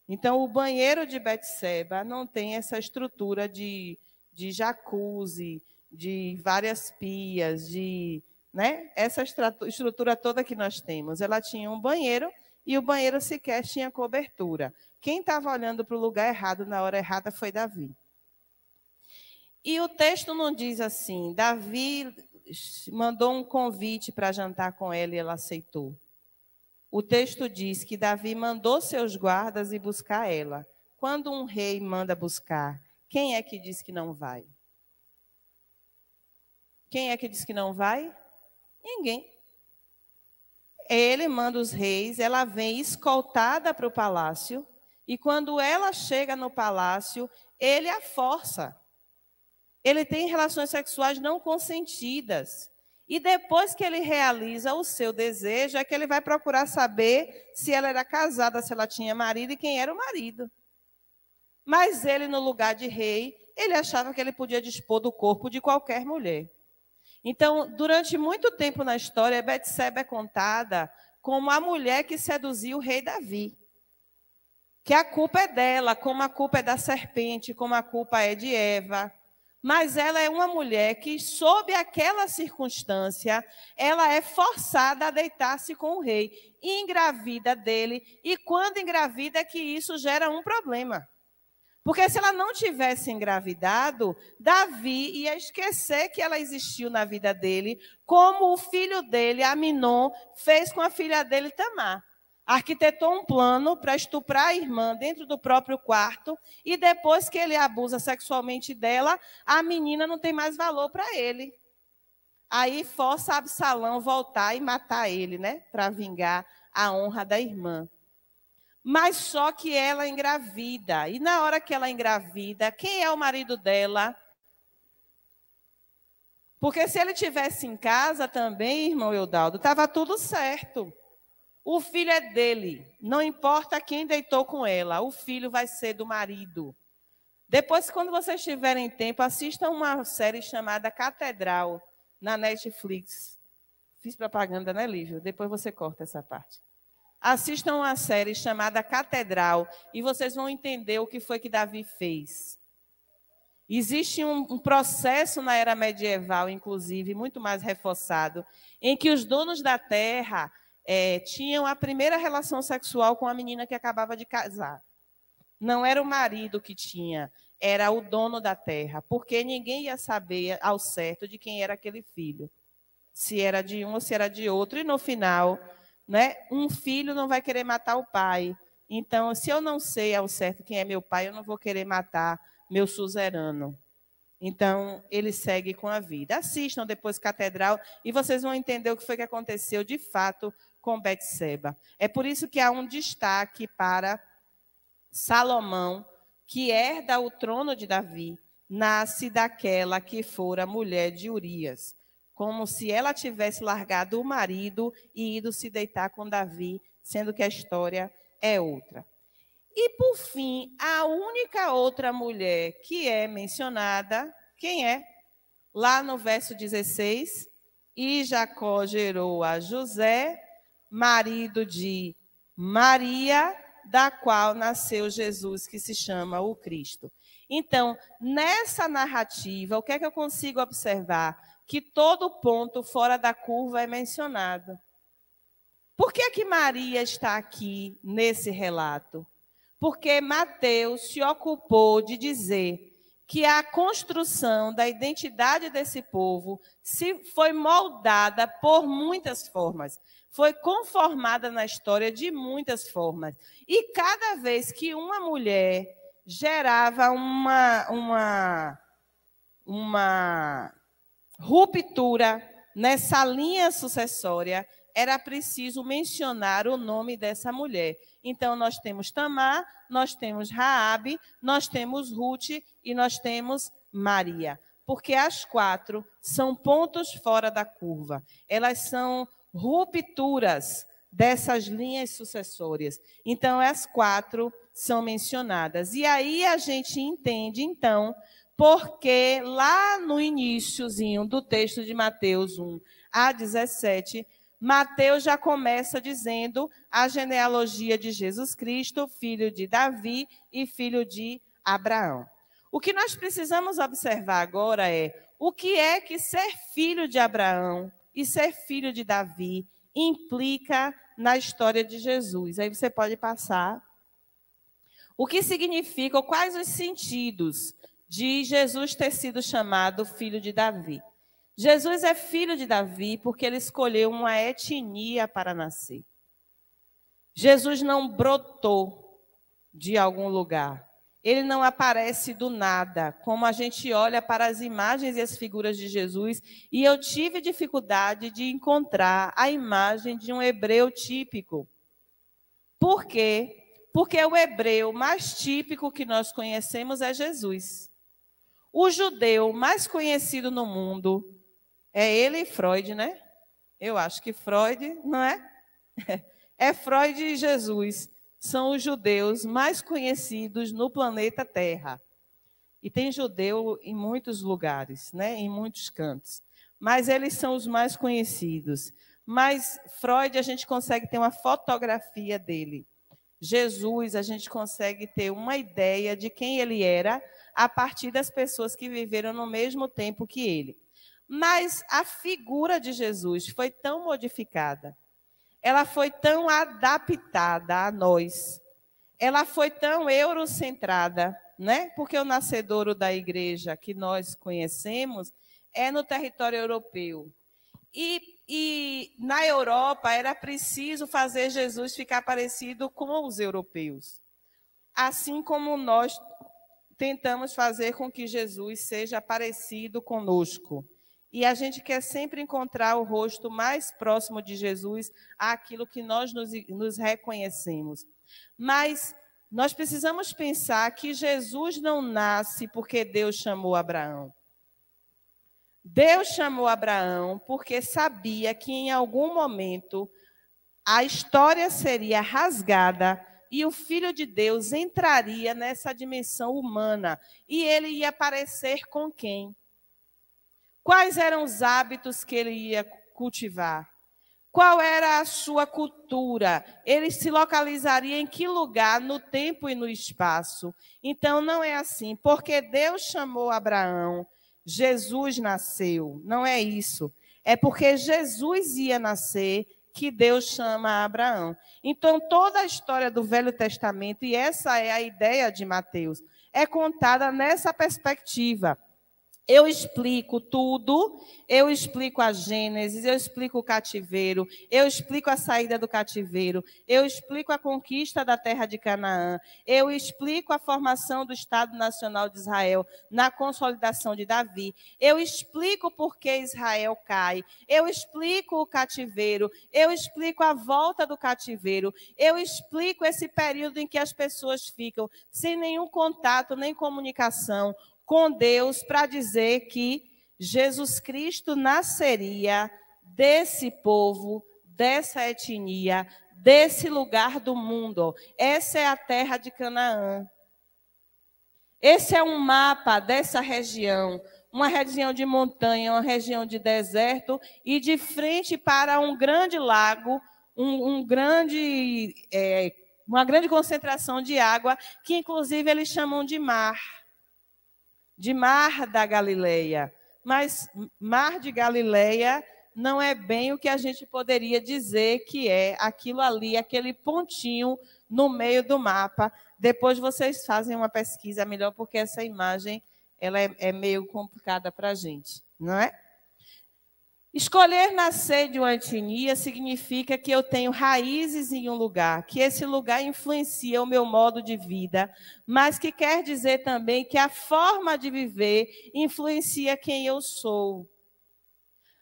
Então, o banheiro de Betseba não tem essa estrutura de jacuzzi, de várias pias, né? Essa estrutura toda que nós temos. Ela tinha um banheiro e o banheiro sequer tinha cobertura. Quem estava olhando para o lugar errado na hora errada foi Davi. E o texto não diz assim: Davi mandou um convite para jantar com ela e ela aceitou. O texto diz que Davi mandou seus guardas ir buscar ela. Quando um rei manda buscar, quem é que diz que não vai? Quem é que diz que não vai? Ninguém. Ele manda os reis, ela vem escoltada para o palácio, e quando ela chega no palácio, ele a força. Ele tem relações sexuais não consentidas. E depois que ele realiza o seu desejo, é que ele vai procurar saber se ela era casada, se ela tinha marido e quem era o marido. Mas ele, no lugar de rei, ele achava que ele podia dispor do corpo de qualquer mulher. Então, durante muito tempo na história, Betseba é contada como a mulher que seduziu o rei Davi. Que a culpa é dela, como a culpa é da serpente, como a culpa é de Eva. Mas ela é uma mulher que, sob aquela circunstância, ela é forçada a deitar-se com o rei, engravida dele, e quando engravida é que isso gera um problema. Porque se ela não tivesse engravidado, Davi ia esquecer que ela existiu na vida dele, como o filho dele, Aminon, fez com a filha dele, Tamar. Arquitetou um plano para estuprar a irmã dentro do próprio quarto, e depois que ele abusa sexualmente dela, a menina não tem mais valor para ele. Aí força Absalão voltar e matar ele, né? Para vingar a honra da irmã. Mas só que ela engravida. E na hora que ela engravida, quem é o marido dela? Porque se ele tivesse em casa também, irmão Eudaldo, estava tudo certo. O filho é dele. Não importa quem deitou com ela. O filho vai ser do marido. Depois, quando vocês tiverem tempo, assistam uma série chamada Catedral, na Netflix. Fiz propaganda, né, Lívio? Depois você corta essa parte. Assistam uma série chamada Catedral e vocês vão entender o que foi que Davi fez. Existe um processo na era medieval, inclusive, muito mais reforçado, em que os donos da terra tinham a primeira relação sexual com a menina que acabava de casar. Não era o marido que tinha, era o dono da terra, porque ninguém ia saber ao certo de quem era aquele filho, se era de um ou se era de outro, e no final, né, um filho não vai querer matar o pai. Então, se eu não sei ao certo quem é meu pai, eu não vou querer matar meu suzerano. Então, ele segue com a vida. Assistam depois Catedral e vocês vão entender o que foi que aconteceu de fato com Betseba. É por isso que há um destaque para Salomão, que herda o trono de Davi, nasce daquela que fora mulher de Urias, como se ela tivesse largado o marido e ido se deitar com Davi, sendo que a história é outra. E, por fim, a única outra mulher que é mencionada, quem é? Lá no verso 16, e Jacó gerou a José, marido de Maria, da qual nasceu Jesus, que se chama o Cristo. Então, nessa narrativa, o que é que eu consigo observar? Que todo ponto fora da curva é mencionado. Por que é que Maria está aqui nesse relato? Porque Mateus se ocupou de dizer que a construção da identidade desse povo foi moldada por muitas formas, foi conformada na história de muitas formas. E cada vez que uma mulher gerava uma ruptura nessa linha sucessória, era preciso mencionar o nome dessa mulher. Então, nós temos Tamar, nós temos Raabe, nós temos Ruth e nós temos Maria. Porque as quatro são pontos fora da curva. Elas são rupturas dessas linhas sucessórias. Então, as quatro são mencionadas. E aí a gente entende, então, porque lá no iniciozinho do texto de Mateus 1 a 17, Mateus já começa dizendo a genealogia de Jesus Cristo, filho de Davi e filho de Abraão. O que nós precisamos observar agora é o que é que ser filho de Abraão e ser filho de Davi implica na história de Jesus. Aí você pode passar. O que significa, quais os sentidos de Jesus ter sido chamado filho de Davi? Jesus é filho de Davi porque ele escolheu uma etnia para nascer. Jesus não brotou de algum lugar. Ele não aparece do nada, como a gente olha para as imagens e as figuras de Jesus, e eu tive dificuldade de encontrar a imagem de um hebreu típico. Por quê? Porque o hebreu mais típico que nós conhecemos é Jesus. O judeu mais conhecido no mundo é ele e Freud, né? Eu acho que Freud, não é? É Freud e Jesus. São os judeus mais conhecidos no planeta Terra. E tem judeu em muitos lugares, né? Em muitos cantos. Mas eles são os mais conhecidos. Mas Freud, a gente consegue ter uma fotografia dele. Jesus, a gente consegue ter uma ideia de quem ele era a partir das pessoas que viveram no mesmo tempo que ele. Mas a figura de Jesus foi tão modificada, ela foi tão adaptada a nós, ela foi tão eurocentrada, né? Porque o nascedouro da igreja que nós conhecemos é no território europeu. E na Europa era preciso fazer Jesus ficar parecido com os europeus. Assim como nós tentamos fazer com que Jesus seja parecido conosco. E a gente quer sempre encontrar o rosto mais próximo de Jesus, àquilo que nós nos reconhecemos. Mas nós precisamos pensar que Jesus não nasce porque Deus chamou Abraão. Deus chamou Abraão porque sabia que em algum momento a história seria rasgada e o Filho de Deus entraria nessa dimensão humana. E ele ia aparecer com quem? Quais eram os hábitos que ele ia cultivar? Qual era a sua cultura? Ele se localizaria em que lugar, no tempo e no espaço? Então, não é assim. Porque Deus chamou Abraão, Jesus nasceu. Não é isso. É porque Jesus ia nascer que Deus chama Abraão. Então, toda a história do Velho Testamento, e essa é a ideia de Mateus, é contada nessa perspectiva. Eu explico tudo, eu explico a Gênesis, eu explico o cativeiro, eu explico a saída do cativeiro, eu explico a conquista da terra de Canaã, eu explico a formação do Estado Nacional de Israel na consolidação de Davi, eu explico por que Israel cai, eu explico o cativeiro, eu explico a volta do cativeiro, eu explico esse período em que as pessoas ficam sem nenhum contato nem comunicação com Deus, para dizer que Jesus Cristo nasceria desse povo, dessa etnia, desse lugar do mundo. Essa é a terra de Canaã. Esse é um mapa dessa região, uma região de montanha, uma região de deserto, e de frente para um grande lago, uma grande concentração de água, que inclusive eles chamam de mar da Galileia. Mas mar de Galileia não é bem o que a gente poderia dizer que é aquilo ali, aquele pontinho no meio do mapa. Depois vocês fazem uma pesquisa melhor, porque essa imagem ela é meio complicada para a gente, não é? Escolher nascer de uma etnia significa que eu tenho raízes em um lugar, que esse lugar influencia o meu modo de vida, mas que quer dizer também que a forma de viver influencia quem eu sou.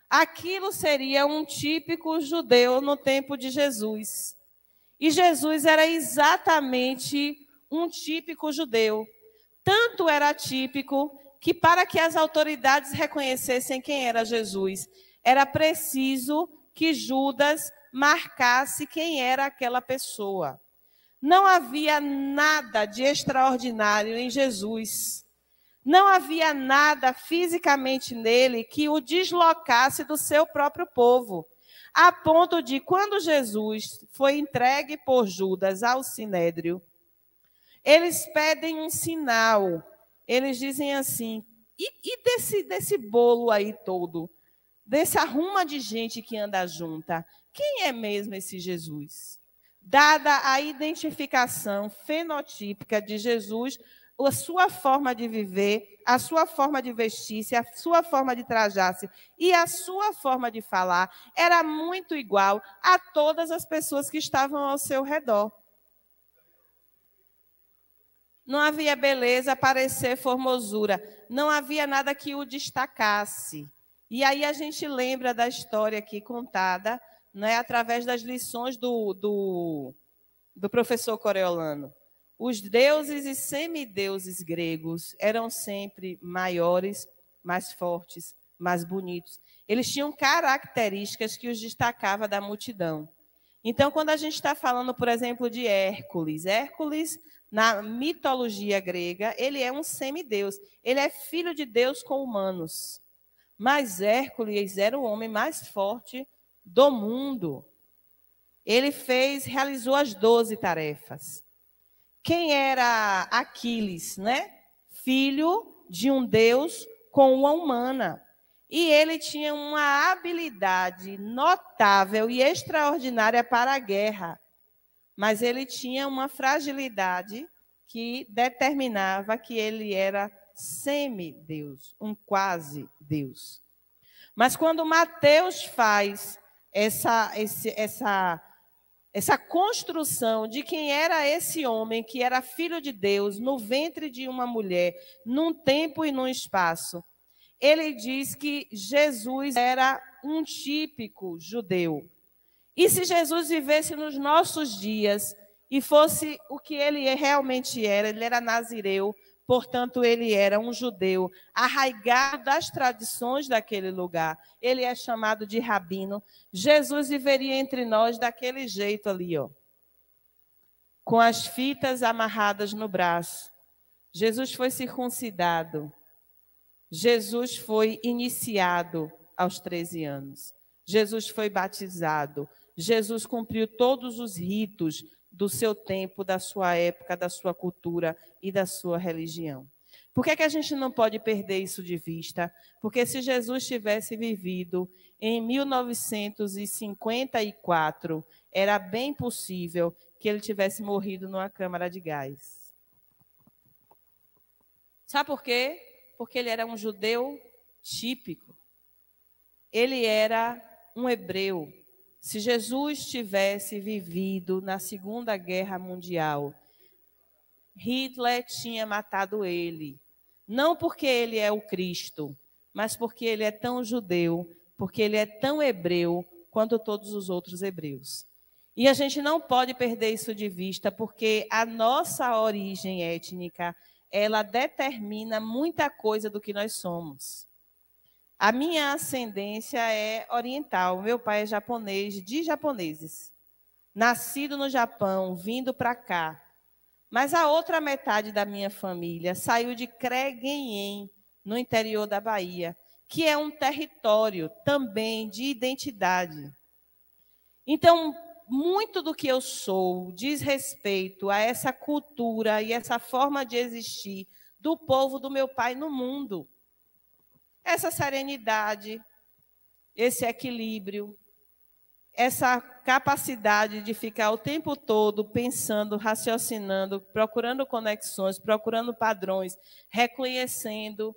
Aquilo seria um típico judeu no tempo de Jesus. E Jesus era exatamente um típico judeu. Tanto era típico que, para que as autoridades reconhecessem quem era Jesus, era preciso que Judas marcasse quem era aquela pessoa. Não havia nada de extraordinário em Jesus. Não havia nada fisicamente nele que o deslocasse do seu próprio povo. A ponto de, quando Jesus foi entregue por Judas ao Sinédrio, eles pedem um sinal. Eles dizem assim, e desse bolo aí todo? Desse arruma de gente que anda junta, quem é mesmo esse Jesus? Dada a identificação fenotípica de Jesus, a sua forma de viver, a sua forma de vestir-se, a sua forma de trajar-se e a sua forma de falar era muito igual a todas as pessoas que estavam ao seu redor. Não havia beleza, parecer, formosura. Não havia nada que o destacasse. E aí a gente lembra da história aqui contada, né, através das lições do professor Coriolano. Os deuses e semideuses gregos eram sempre maiores, mais fortes, mais bonitos. Eles tinham características que os destacavam da multidão. Então, quando a gente está falando, por exemplo, de Hércules, Hércules, na mitologia grega, ele é um semideus. Ele é filho de Deus com humanos. Mas Hércules era o homem mais forte do mundo. Ele realizou as 12 tarefas. Quem era Aquiles, né? Filho de um deus com uma humana. E ele tinha uma habilidade notável e extraordinária para a guerra. Mas ele tinha uma fragilidade que determinava que ele era semideus, um quase Deus. Mas quando Mateus faz essa construção de quem era esse homem, que era filho de Deus, no ventre de uma mulher, num tempo e num espaço, ele diz que Jesus era um típico judeu. E se Jesus vivesse nos nossos dias e fosse o que ele realmente era, ele era nazireu, portanto, ele era um judeu arraigado das tradições daquele lugar. Ele é chamado de rabino. Jesus viveria entre nós daquele jeito ali, ó, com as fitas amarradas no braço. Jesus foi circuncidado. Jesus foi iniciado aos 13 anos. Jesus foi batizado. Jesus cumpriu todos os ritos do seu tempo, da sua época, da sua cultura e da sua religião. Por que a gente não pode perder isso de vista? Porque se Jesus tivesse vivido em 1954, era bem possível que ele tivesse morrido numa câmara de gás. Sabe por quê? Porque ele era um judeu típico. Ele era um hebreu. Se Jesus tivesse vivido na Segunda Guerra Mundial, Hitler tinha matado ele. Não porque ele é o Cristo, mas porque ele é tão judeu, porque ele é tão hebreu quanto todos os outros hebreus. E a gente não pode perder isso de vista, porque a nossa origem étnica, ela determina muita coisa do que nós somos. A minha ascendência é oriental. Meu pai é japonês, de japoneses. Nascido no Japão, vindo para cá. Mas a outra metade da minha família saiu de Creguenhem, no interior da Bahia, que é um território também de identidade. Então, muito do que eu sou diz respeito a essa cultura e essa forma de existir do povo do meu pai no mundo. Essa serenidade, esse equilíbrio, essa capacidade de ficar o tempo todo pensando, raciocinando, procurando conexões, procurando padrões, reconhecendo,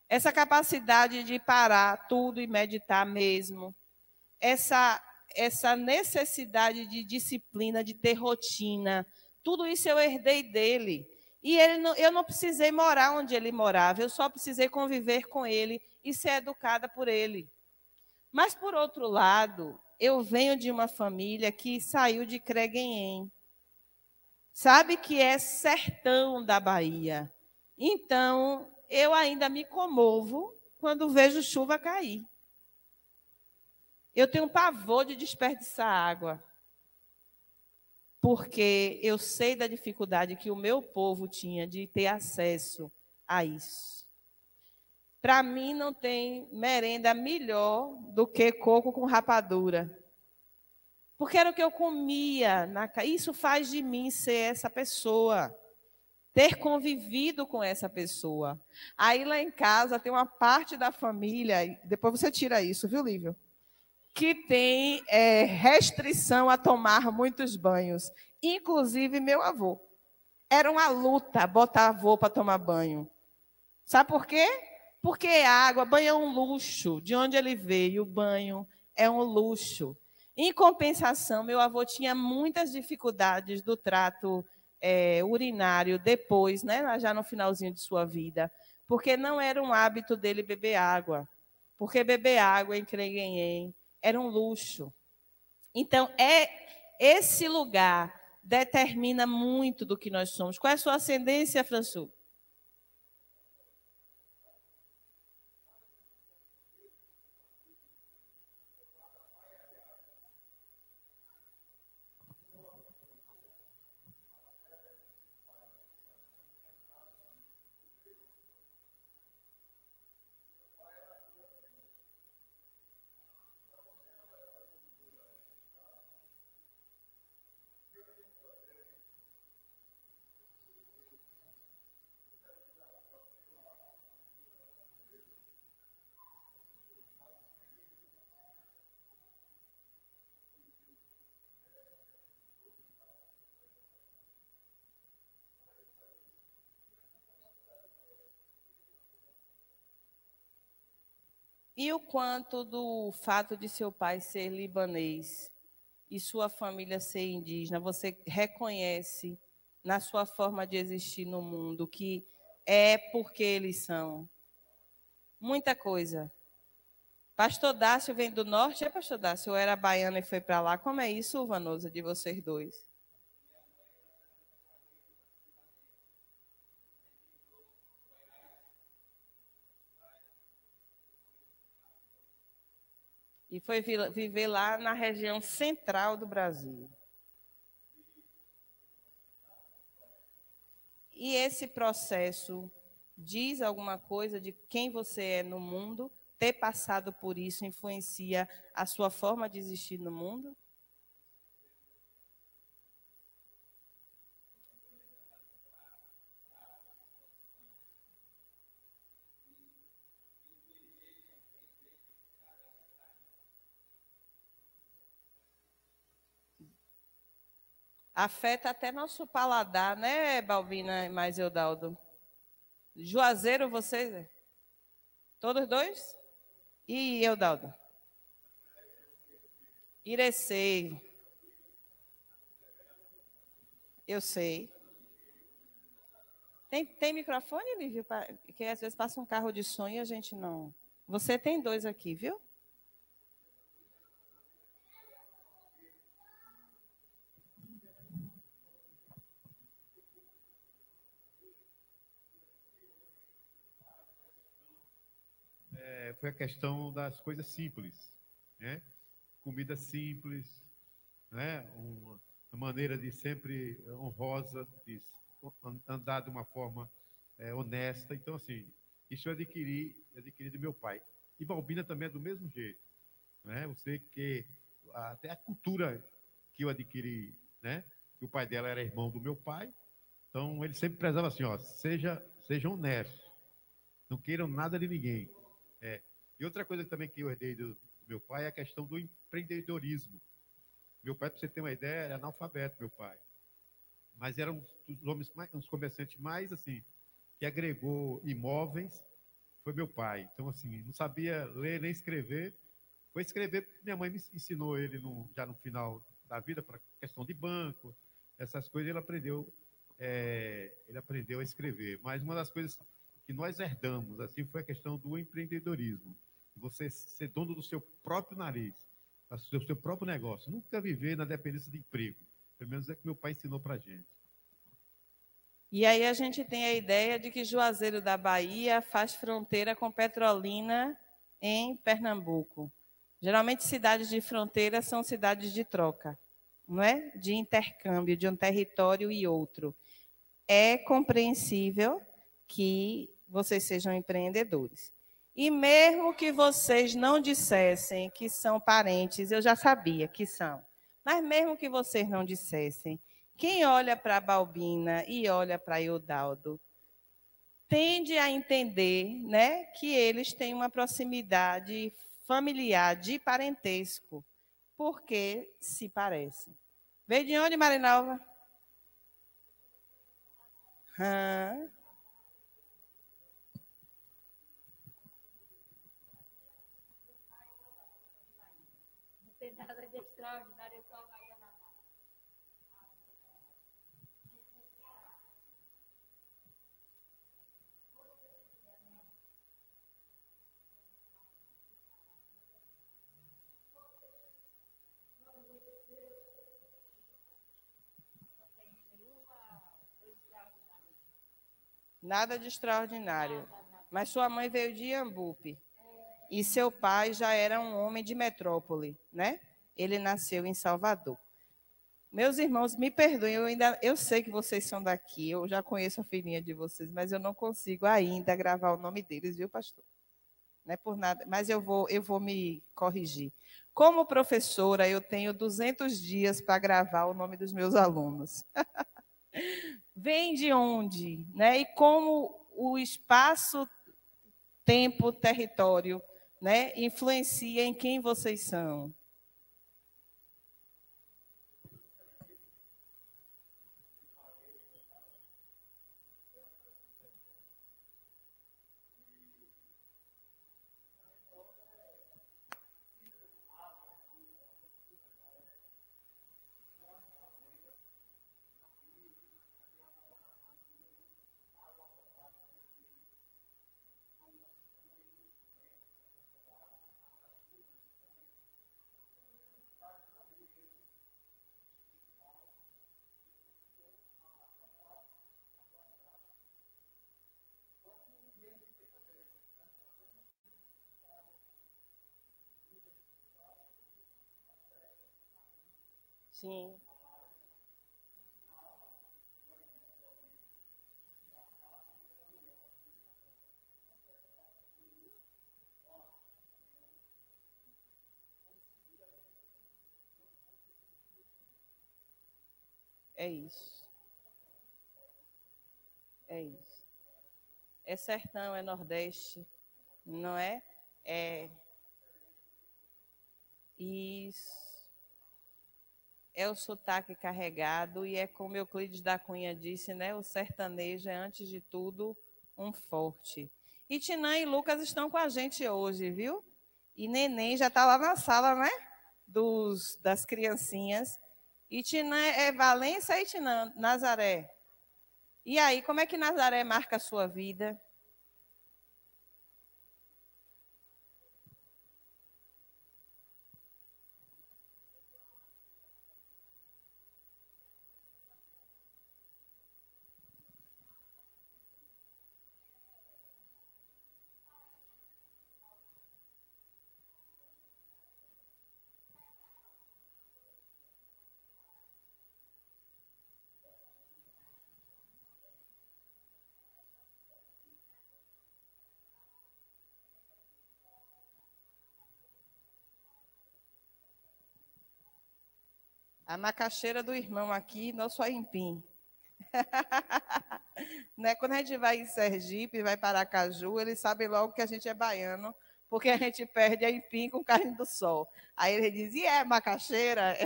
essa capacidade de parar tudo e meditar mesmo, essa necessidade de disciplina, de ter rotina, tudo isso eu herdei dele. E eu não precisei morar onde ele morava, eu só precisei conviver com ele e ser educada por ele. Mas, por outro lado, eu venho de uma família que saiu de Creguenhem. Sabe que é sertão da Bahia. Então, eu ainda me comovo quando vejo chuva cair. Eu tenho pavor de desperdiçar água, porque eu sei da dificuldade que o meu povo tinha de ter acesso a isso. Para mim, não tem merenda melhor do que coco com rapadura. Porque era o que eu comia. Isso faz de mim ser essa pessoa. Ter convivido com essa pessoa. Aí lá em casa tem uma parte da família, depois você tira isso, viu, Lívio? Que tem restrição a tomar muitos banhos. Inclusive meu avô. Era uma luta botar avô para tomar banho. Sabe por quê? Porque água, banho é um luxo. De onde ele veio, o banho é um luxo. Em compensação, meu avô tinha muitas dificuldades do trato urinário depois, né, já no finalzinho de sua vida, porque não era um hábito dele beber água. Porque beber água em Creguenhem era um luxo. Então, esse lugar determina muito do que nós somos. Qual é a sua ascendência, Françu? E o quanto do fato de seu pai ser libanês e sua família ser indígena, você reconhece na sua forma de existir no mundo que é porque eles são? Muita coisa. Pastor Dácio vem do norte, é Pastor Dácio? Ou era baiano e foi para lá? Como é isso, Vanosa, de vocês dois? E foi viver lá na região central do Brasil. E esse processo diz alguma coisa de quem você é no mundo? Ter passado por isso influencia a sua forma de existir no mundo? Afeta até nosso paladar, né, Balbina e mais Eudaldo? Juazeiro, vocês? Todos dois? E Eudaldo? Irecei, eu sei. Tem microfone, Lívia? Que às vezes passa um carro de som e a gente não. Você tem dois aqui, viu? Foi a questão das coisas simples, né? Comida simples, né? Uma maneira de sempre honrosa, de andar de uma forma honesta. Então, assim, isso eu adquiri do meu pai. E Balbina também é do mesmo jeito, né? Você que até a cultura que eu adquiri, né? Que o pai dela era irmão do meu pai, então ele sempre prezava assim, ó, seja honesto, não queiram nada de ninguém. É. E outra coisa também que eu herdei do meu pai é a questão do empreendedorismo. Meu pai, para você ter uma ideia, era analfabeto, meu pai. Mas era um dos homens mais, um dos comerciantes mais, assim, que agregou imóveis, foi meu pai. Então, assim, não sabia ler nem escrever. Foi escrever porque minha mãe me ensinou ele já no final da vida, para questão de banco, essas coisas, ele aprendeu a escrever. Mas uma das coisas que nós herdamos, assim, foi a questão do empreendedorismo. Você ser dono do seu próprio nariz, do seu próprio negócio. Nunca viver na dependência de emprego. Pelo menos é o que meu pai ensinou para a gente. E aí a gente tem a ideia de que Juazeiro da Bahia faz fronteira com Petrolina em Pernambuco. Geralmente cidades de fronteira são cidades de troca, não é? De intercâmbio de um território e outro. É compreensível que vocês sejam empreendedores. E mesmo que vocês não dissessem que são parentes, eu já sabia que são. Mas mesmo que vocês não dissessem, quem olha para a Balbina e olha para Eudaldo tende a entender, né, que eles têm uma proximidade familiar, de parentesco, porque se parecem. Veio de onde, Marinalva? Hã? Não tem nada de extraordinário, eu sou havaiana. Nada de extraordinário. Mas sua mãe veio de Iambupe. E seu pai já era um homem de metrópole, né? Ele nasceu em Salvador. Meus irmãos, me perdoem, eu sei que vocês são daqui, eu já conheço a filhinha de vocês, mas eu não consigo ainda gravar o nome deles, viu, pastor? Não é por nada, mas eu vou me corrigir. Como professora, eu tenho 200 dias para gravar o nome dos meus alunos. Vem de onde, né? E como o espaço, tempo, território, né, influencia em quem vocês são. Sim. É isso. É isso. É sertão, é nordeste, não é? É isso. É o sotaque carregado e é como Euclides da Cunha disse, né? O sertanejo é, antes de tudo, um forte. E Tinã e Lucas estão com a gente hoje, viu? E Neném já está lá na sala, né? Das criancinhas. E Tinã é Valência e Tinã, Nazaré. E aí, como é que Nazaré marca a sua vida? A macaxeira do irmão aqui, nosso aipim. Né? Quando a gente vai em Sergipe, vai para Aracaju, eles sabem logo que a gente é baiano, porque a gente perde aipim com carne do sol. Aí ele diz, e é macaxeira?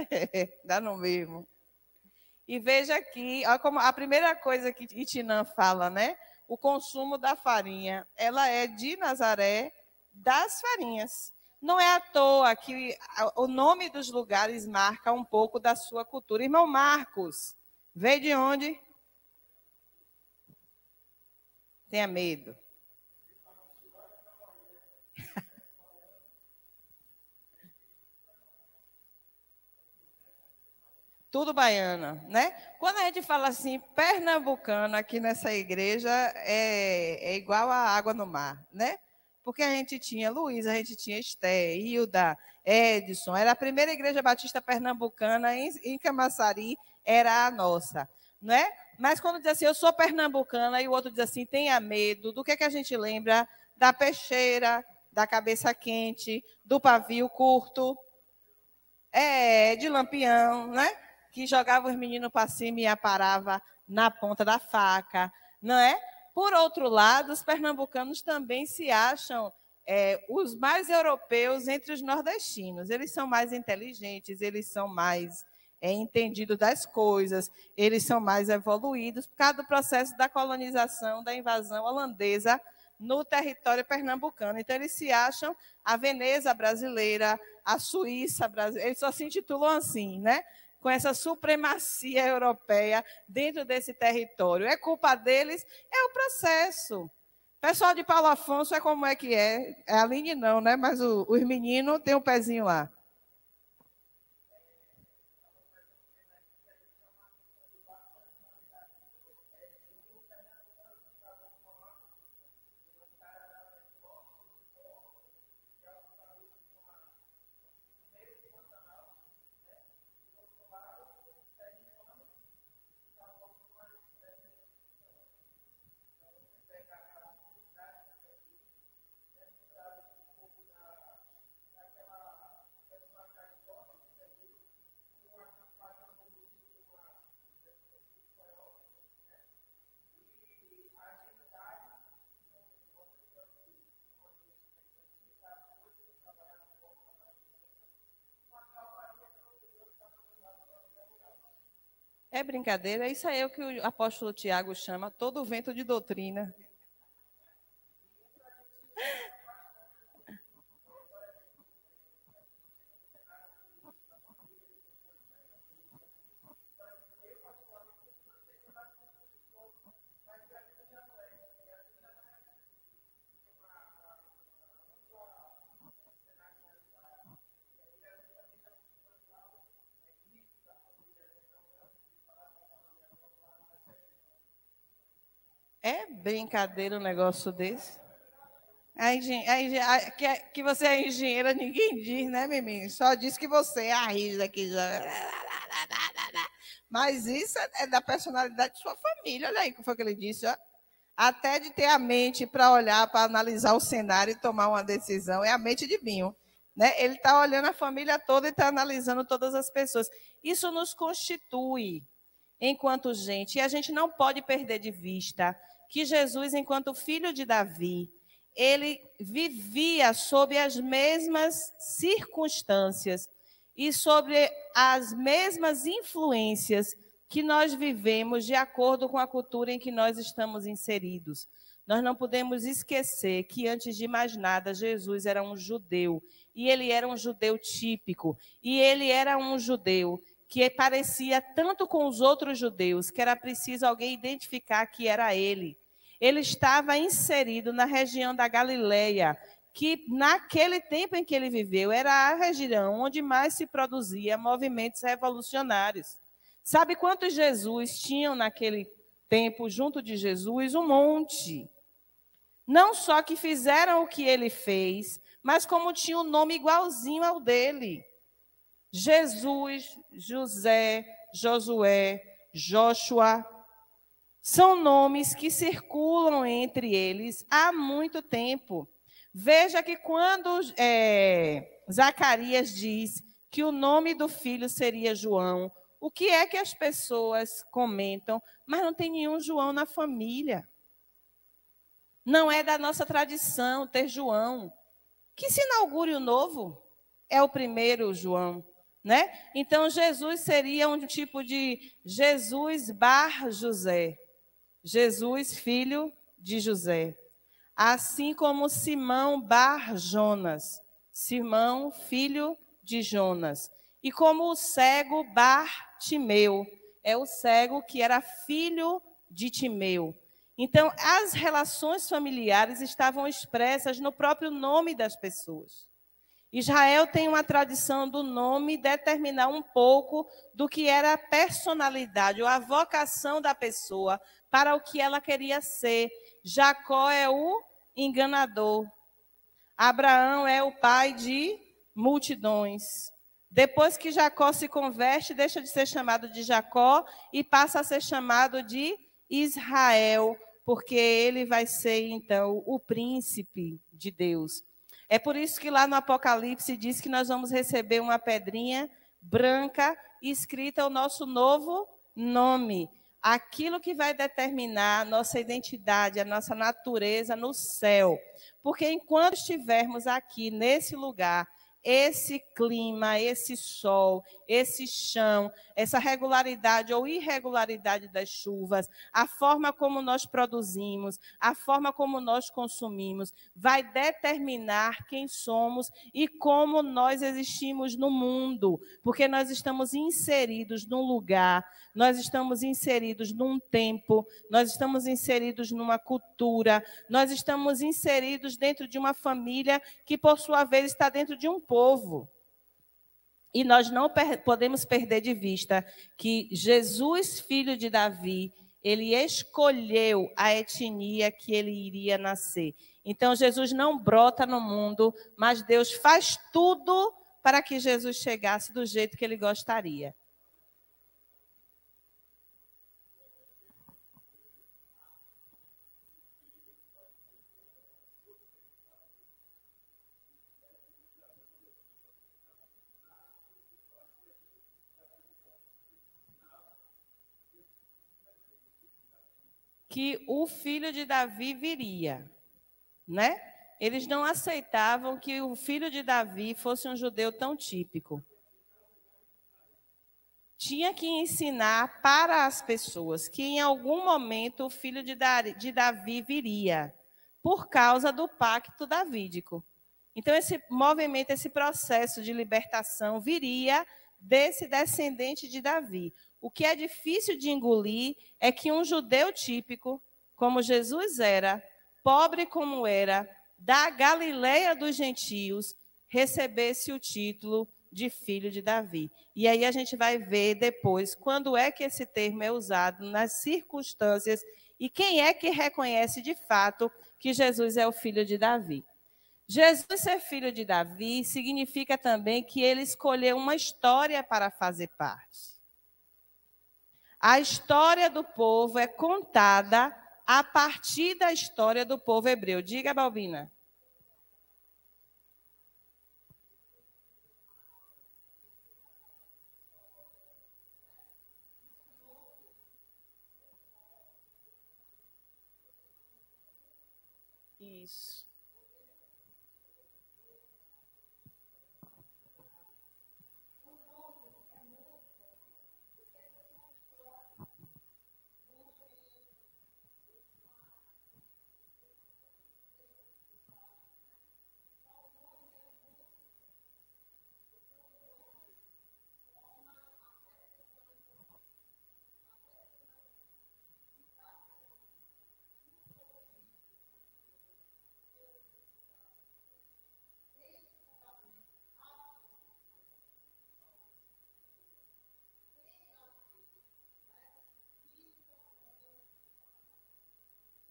Dá no mesmo. E veja aqui, olha como a primeira coisa que Itinã fala, né? O consumo da farinha, ela é de Nazaré, das farinhas. Não é à toa que o nome dos lugares marca um pouco da sua cultura. Irmão Marcos, veio de onde? Tenha medo. Tudo baiana, né? Quando a gente fala assim, pernambucano aqui nessa igreja, é igual a água no mar, né? Porque a gente tinha Luísa, a gente tinha Esté, Hilda, Edson, era a primeira igreja batista pernambucana em Camaçari, era a nossa, né? Mas quando diz assim, eu sou pernambucana, e o outro diz assim, tenha medo, do que a gente lembra? Da peixeira, da cabeça quente, do pavio curto, de Lampião, né? Que jogava os meninos para cima e aparava na ponta da faca, não é? Por outro lado, os pernambucanos também se acham os mais europeus entre os nordestinos. Eles são mais inteligentes, eles são mais entendidos das coisas, eles são mais evoluídos por causa do processo da colonização, da invasão holandesa no território pernambucano. Então, eles se acham a Veneza brasileira, a Suíça brasileira, eles só se intitulam assim, né? Com essa supremacia europeia dentro desse território. É culpa deles? É o processo. Pessoal de Paulo Afonso é como é que é. A Aline não, né? Mas os meninos têm um pezinho lá. É brincadeira, isso aí é o que o apóstolo Tiago chama todo vento de doutrina. É brincadeira um negócio desse? Que você é engenheira, ninguém diz, né, Mimi? Só diz que você é a rígida aqui. Mas isso é da personalidade de sua família. Olha aí o que foi que ele disse, ó. Até de ter a mente para olhar, para analisar o cenário e tomar uma decisão. É a mente de Binho. Né? Ele está olhando a família toda e está analisando todas as pessoas. Isso nos constitui enquanto gente. E a gente não pode perder de vista que Jesus, enquanto filho de Davi, ele vivia sob as mesmas circunstâncias e sobre as mesmas influências que nós vivemos de acordo com a cultura em que nós estamos inseridos. Nós não podemos esquecer que, antes de mais nada, Jesus era um judeu, e ele era um judeu típico, e ele era um judeu que parecia tanto com os outros judeus, que era preciso alguém identificar que era ele. Ele estava inserido na região da Galileia, que naquele tempo em que ele viveu, era a região onde mais se produzia movimentos revolucionários. Sabe quantos Jesus tinham naquele tempo junto de Jesus? Um monte. Não só que fizeram o que ele fez, mas como tinha um nome igualzinho ao dele. Jesus, José, Josué, Joshua, são nomes que circulam entre eles há muito tempo. Veja que quando Zacarias diz que o nome do filho seria João, o que é que as pessoas comentam? Mas não tem nenhum João na família. Não é da nossa tradição ter João. Que se inaugure o novo, é o primeiro João. Né? Então, Jesus seria um tipo de Jesus bar José. Jesus, filho de José. Assim como Simão bar Jonas. Simão, filho de Jonas. E como o cego bar Timeu. É o cego que era filho de Timeu. Então, as relações familiares estavam expressas no próprio nome das pessoas. Israel tem uma tradição do nome determinar um pouco do que era a personalidade ou a vocação da pessoa para o que ela queria ser. Jacó é o enganador. Abraão é o pai de multidões. Depois que Jacó se converte, deixa de ser chamado de Jacó e passa a ser chamado de Israel, porque ele vai ser, então, o príncipe de Deus. É por isso que lá no Apocalipse diz que nós vamos receber uma pedrinha branca escrita o nosso novo nome. Aquilo que vai determinar a nossa identidade, a nossa natureza no céu. Porque enquanto estivermos aqui nesse lugar, esse clima, esse sol, esse chão, essa regularidade ou irregularidade das chuvas, a forma como nós produzimos, a forma como nós consumimos, vai determinar quem somos e como nós existimos no mundo, porque nós estamos inseridos num lugar, nós estamos inseridos num tempo, nós estamos inseridos numa cultura, nós estamos inseridos dentro de uma família que, por sua vez, está dentro de um povo. E nós não podemos perder de vista que Jesus, filho de Davi, ele escolheu a etnia que ele iria nascer. Então, Jesus não brota no mundo, mas Deus faz tudo para que Jesus chegasse do jeito que ele gostaria. Que o filho de Davi viria, né? Eles não aceitavam que o filho de Davi fosse um judeu tão típico. Tinha que ensinar para as pessoas que em algum momento o filho de Davi viria, por causa do pacto davídico. Então, esse movimento, esse processo de libertação viria desse descendente de Davi. O que é difícil de engolir é que um judeu típico, como Jesus era, pobre como era, da Galileia dos gentios, recebesse o título de filho de Davi. E aí a gente vai ver depois quando é que esse termo é usado, nas circunstâncias, e quem é que reconhece de fato que Jesus é o filho de Davi. Jesus ser filho de Davi significa também que ele escolheu uma história para fazer parte. A história do povo é contada a partir da história do povo hebreu. Diga, Balbina. Isso.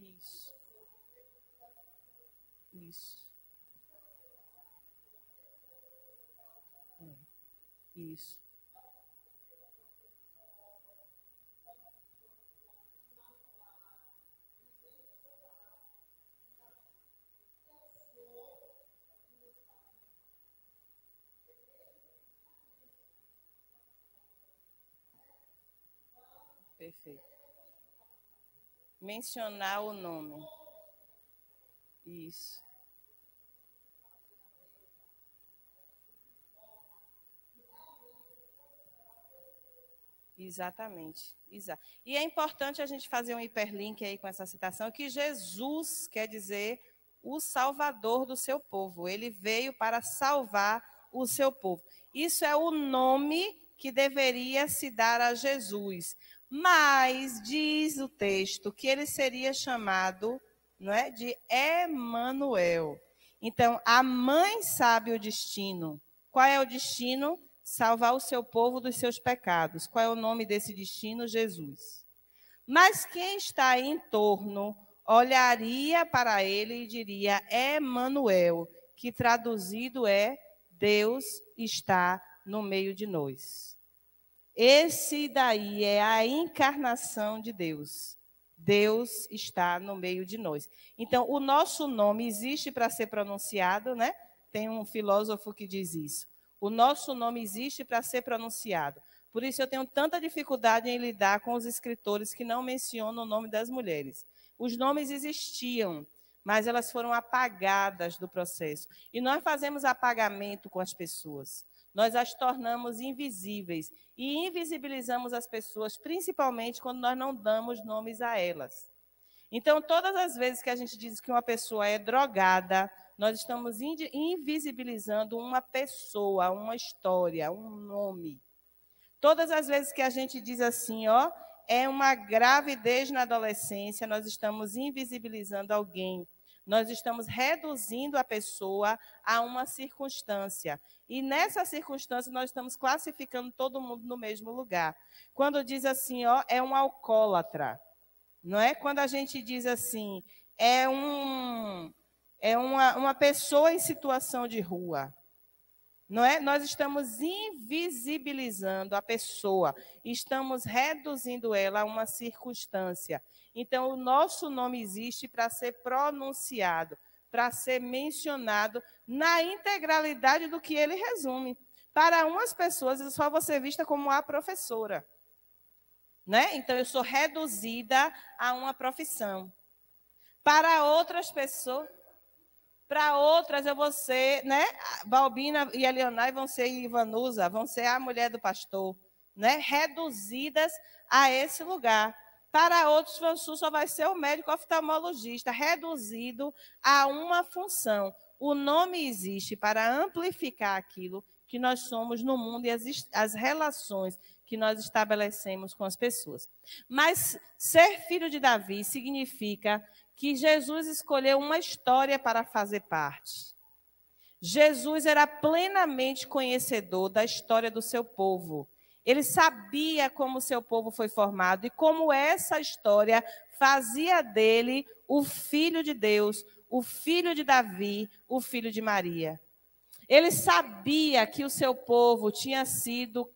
Isso. Isso. Isso. Perfeito. Mencionar o nome. Isso. Exatamente. E é importante a gente fazer um hiperlink aí com essa citação, que Jesus quer dizer o salvador do seu povo. Ele veio para salvar o seu povo. Isso é o nome que deveria se dar a Jesus. Mas diz o texto que ele seria chamado, não é, de Emanuel. Então, a mãe sabe o destino. Qual é o destino? Salvar o seu povo dos seus pecados. Qual é o nome desse destino? Jesus. Mas quem está em torno olharia para ele e diria Emanuel, que traduzido é Deus está no meio de nós. Esse daí é a encarnação de Deus. Deus está no meio de nós. Então, o nosso nome existe para ser pronunciado, né? Tem um filósofo que diz isso. O nosso nome existe para ser pronunciado. Por isso eu tenho tanta dificuldade em lidar com os escritores que não mencionam o nome das mulheres. Os nomes existiam, mas elas foram apagadas do processo. E nós fazemos apagamento com as pessoas. Nós as tornamos invisíveis e invisibilizamos as pessoas, principalmente quando nós não damos nomes a elas. Então, todas as vezes que a gente diz que uma pessoa é drogada, nós estamos invisibilizando uma pessoa, uma história, um nome. Todas as vezes que a gente diz assim, ó, é uma gravidez na adolescência, nós estamos invisibilizando alguém. Nós estamos reduzindo a pessoa a uma circunstância. E nessa circunstância, nós estamos classificando todo mundo no mesmo lugar. Quando diz assim, ó, é um alcoólatra. Não é? Quando a gente diz assim, é uma pessoa em situação de rua. Não é? Nós estamos invisibilizando a pessoa, estamos reduzindo ela a uma circunstância. Então, o nosso nome existe para ser pronunciado, para ser mencionado na integralidade do que ele resume. Para umas pessoas, eu só vou ser vista como a professora. Né? Então, eu sou reduzida a uma profissão. Para outras pessoas... Para outras, eu vou ser, né? Balbina e a Leonai vão ser Ivanusa, vão ser a mulher do pastor, né? Reduzidas a esse lugar. Para outros, Vansu só vai ser o médico oftalmologista, reduzido a uma função. O nome existe para amplificar aquilo que nós somos no mundo e as relações que nós estabelecemos com as pessoas. Mas ser filho de Davi significa que Jesus escolheu uma história para fazer parte. Jesus era plenamente conhecedor da história do seu povo. Ele sabia como o seu povo foi formado e como essa história fazia dele o filho de Deus, o filho de Davi, o filho de Maria. Ele sabia que o seu povo tinha sido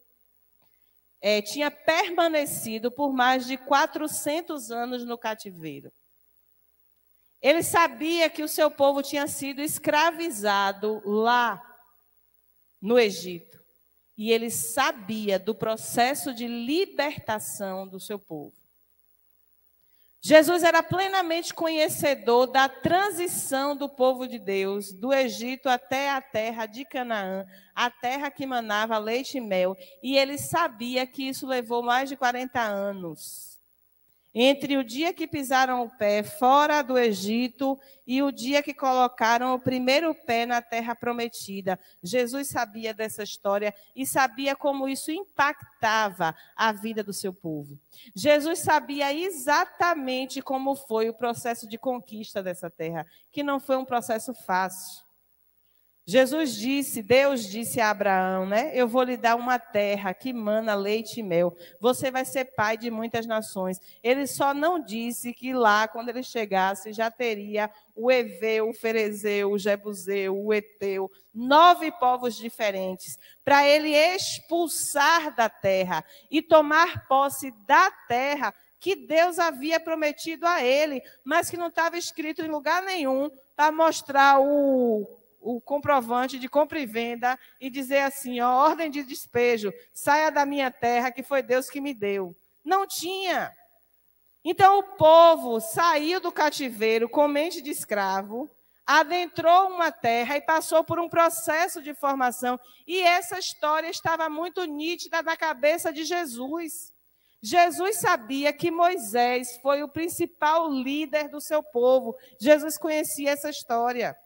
tinha permanecido por mais de 400 anos no cativeiro. Ele sabia que o seu povo tinha sido escravizado lá no Egito. E ele sabia do processo de libertação do seu povo. Jesus era plenamente conhecedor da transição do povo de Deus, do Egito até a terra de Canaã, a terra que manava leite e mel. E ele sabia que isso levou mais de 40 anos. Entre o dia que pisaram o pé fora do Egito e o dia que colocaram o primeiro pé na terra prometida. Jesus sabia dessa história e sabia como isso impactava a vida do seu povo. Jesus sabia exatamente como foi o processo de conquista dessa terra, que não foi um processo fácil. Deus disse a Abraão, né? Eu vou lhe dar uma terra que mana leite e mel. Você vai ser pai de muitas nações. Ele só não disse que lá, quando ele chegasse, já teria o Eveu, o Ferezeu, o Jebuseu, o Eteu, 9 povos diferentes, para ele expulsar da terra e tomar posse da terra que Deus havia prometido a ele, mas que não estava escrito em lugar nenhum para mostrar o comprovante de compra e venda e dizer assim, ó, ordem de despejo, saia da minha terra, que foi Deus que me deu. Não tinha. Então o povo saiu do cativeiro com mente de escravo, adentrou uma terra e passou por um processo de formação. E essa história estava muito nítida na cabeça de Jesus. Jesus sabia que Moisés foi o principal líder do seu povo. Jesus conhecia essa história.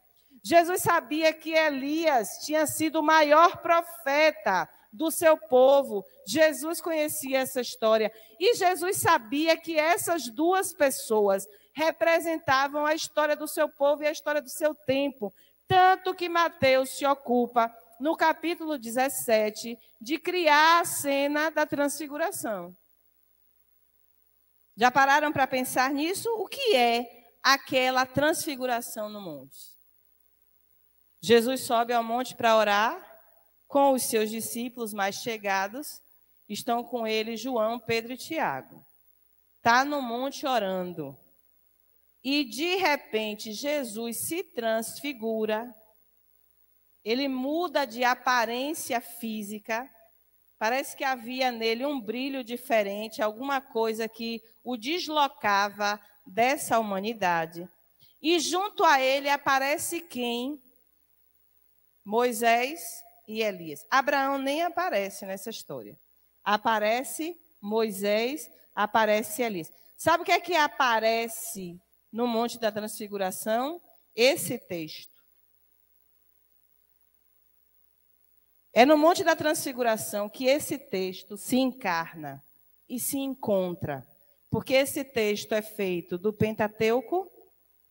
Jesus sabia que Elias tinha sido o maior profeta do seu povo. Jesus conhecia essa história. E Jesus sabia que essas duas pessoas representavam a história do seu povo e a história do seu tempo. Tanto que Mateus se ocupa, no capítulo 17, de criar a cena da transfiguração. Já pararam para pensar nisso? O que é aquela transfiguração no monte? Jesus sobe ao monte para orar com os seus discípulos mais chegados. Estão com ele João, Pedro e Tiago. Está no monte orando. E, de repente, Jesus se transfigura. Ele muda de aparência física. Parece que havia nele um brilho diferente, alguma coisa que o deslocava dessa humanidade. E junto a ele aparece quem? Moisés e Elias. Abraão nem aparece nessa história. Aparece Moisés, aparece Elias. Sabe o que é que aparece no Monte da Transfiguração? Esse texto. É no Monte da Transfiguração que esse texto se encarna e se encontra. Porque esse texto é feito do Pentateuco,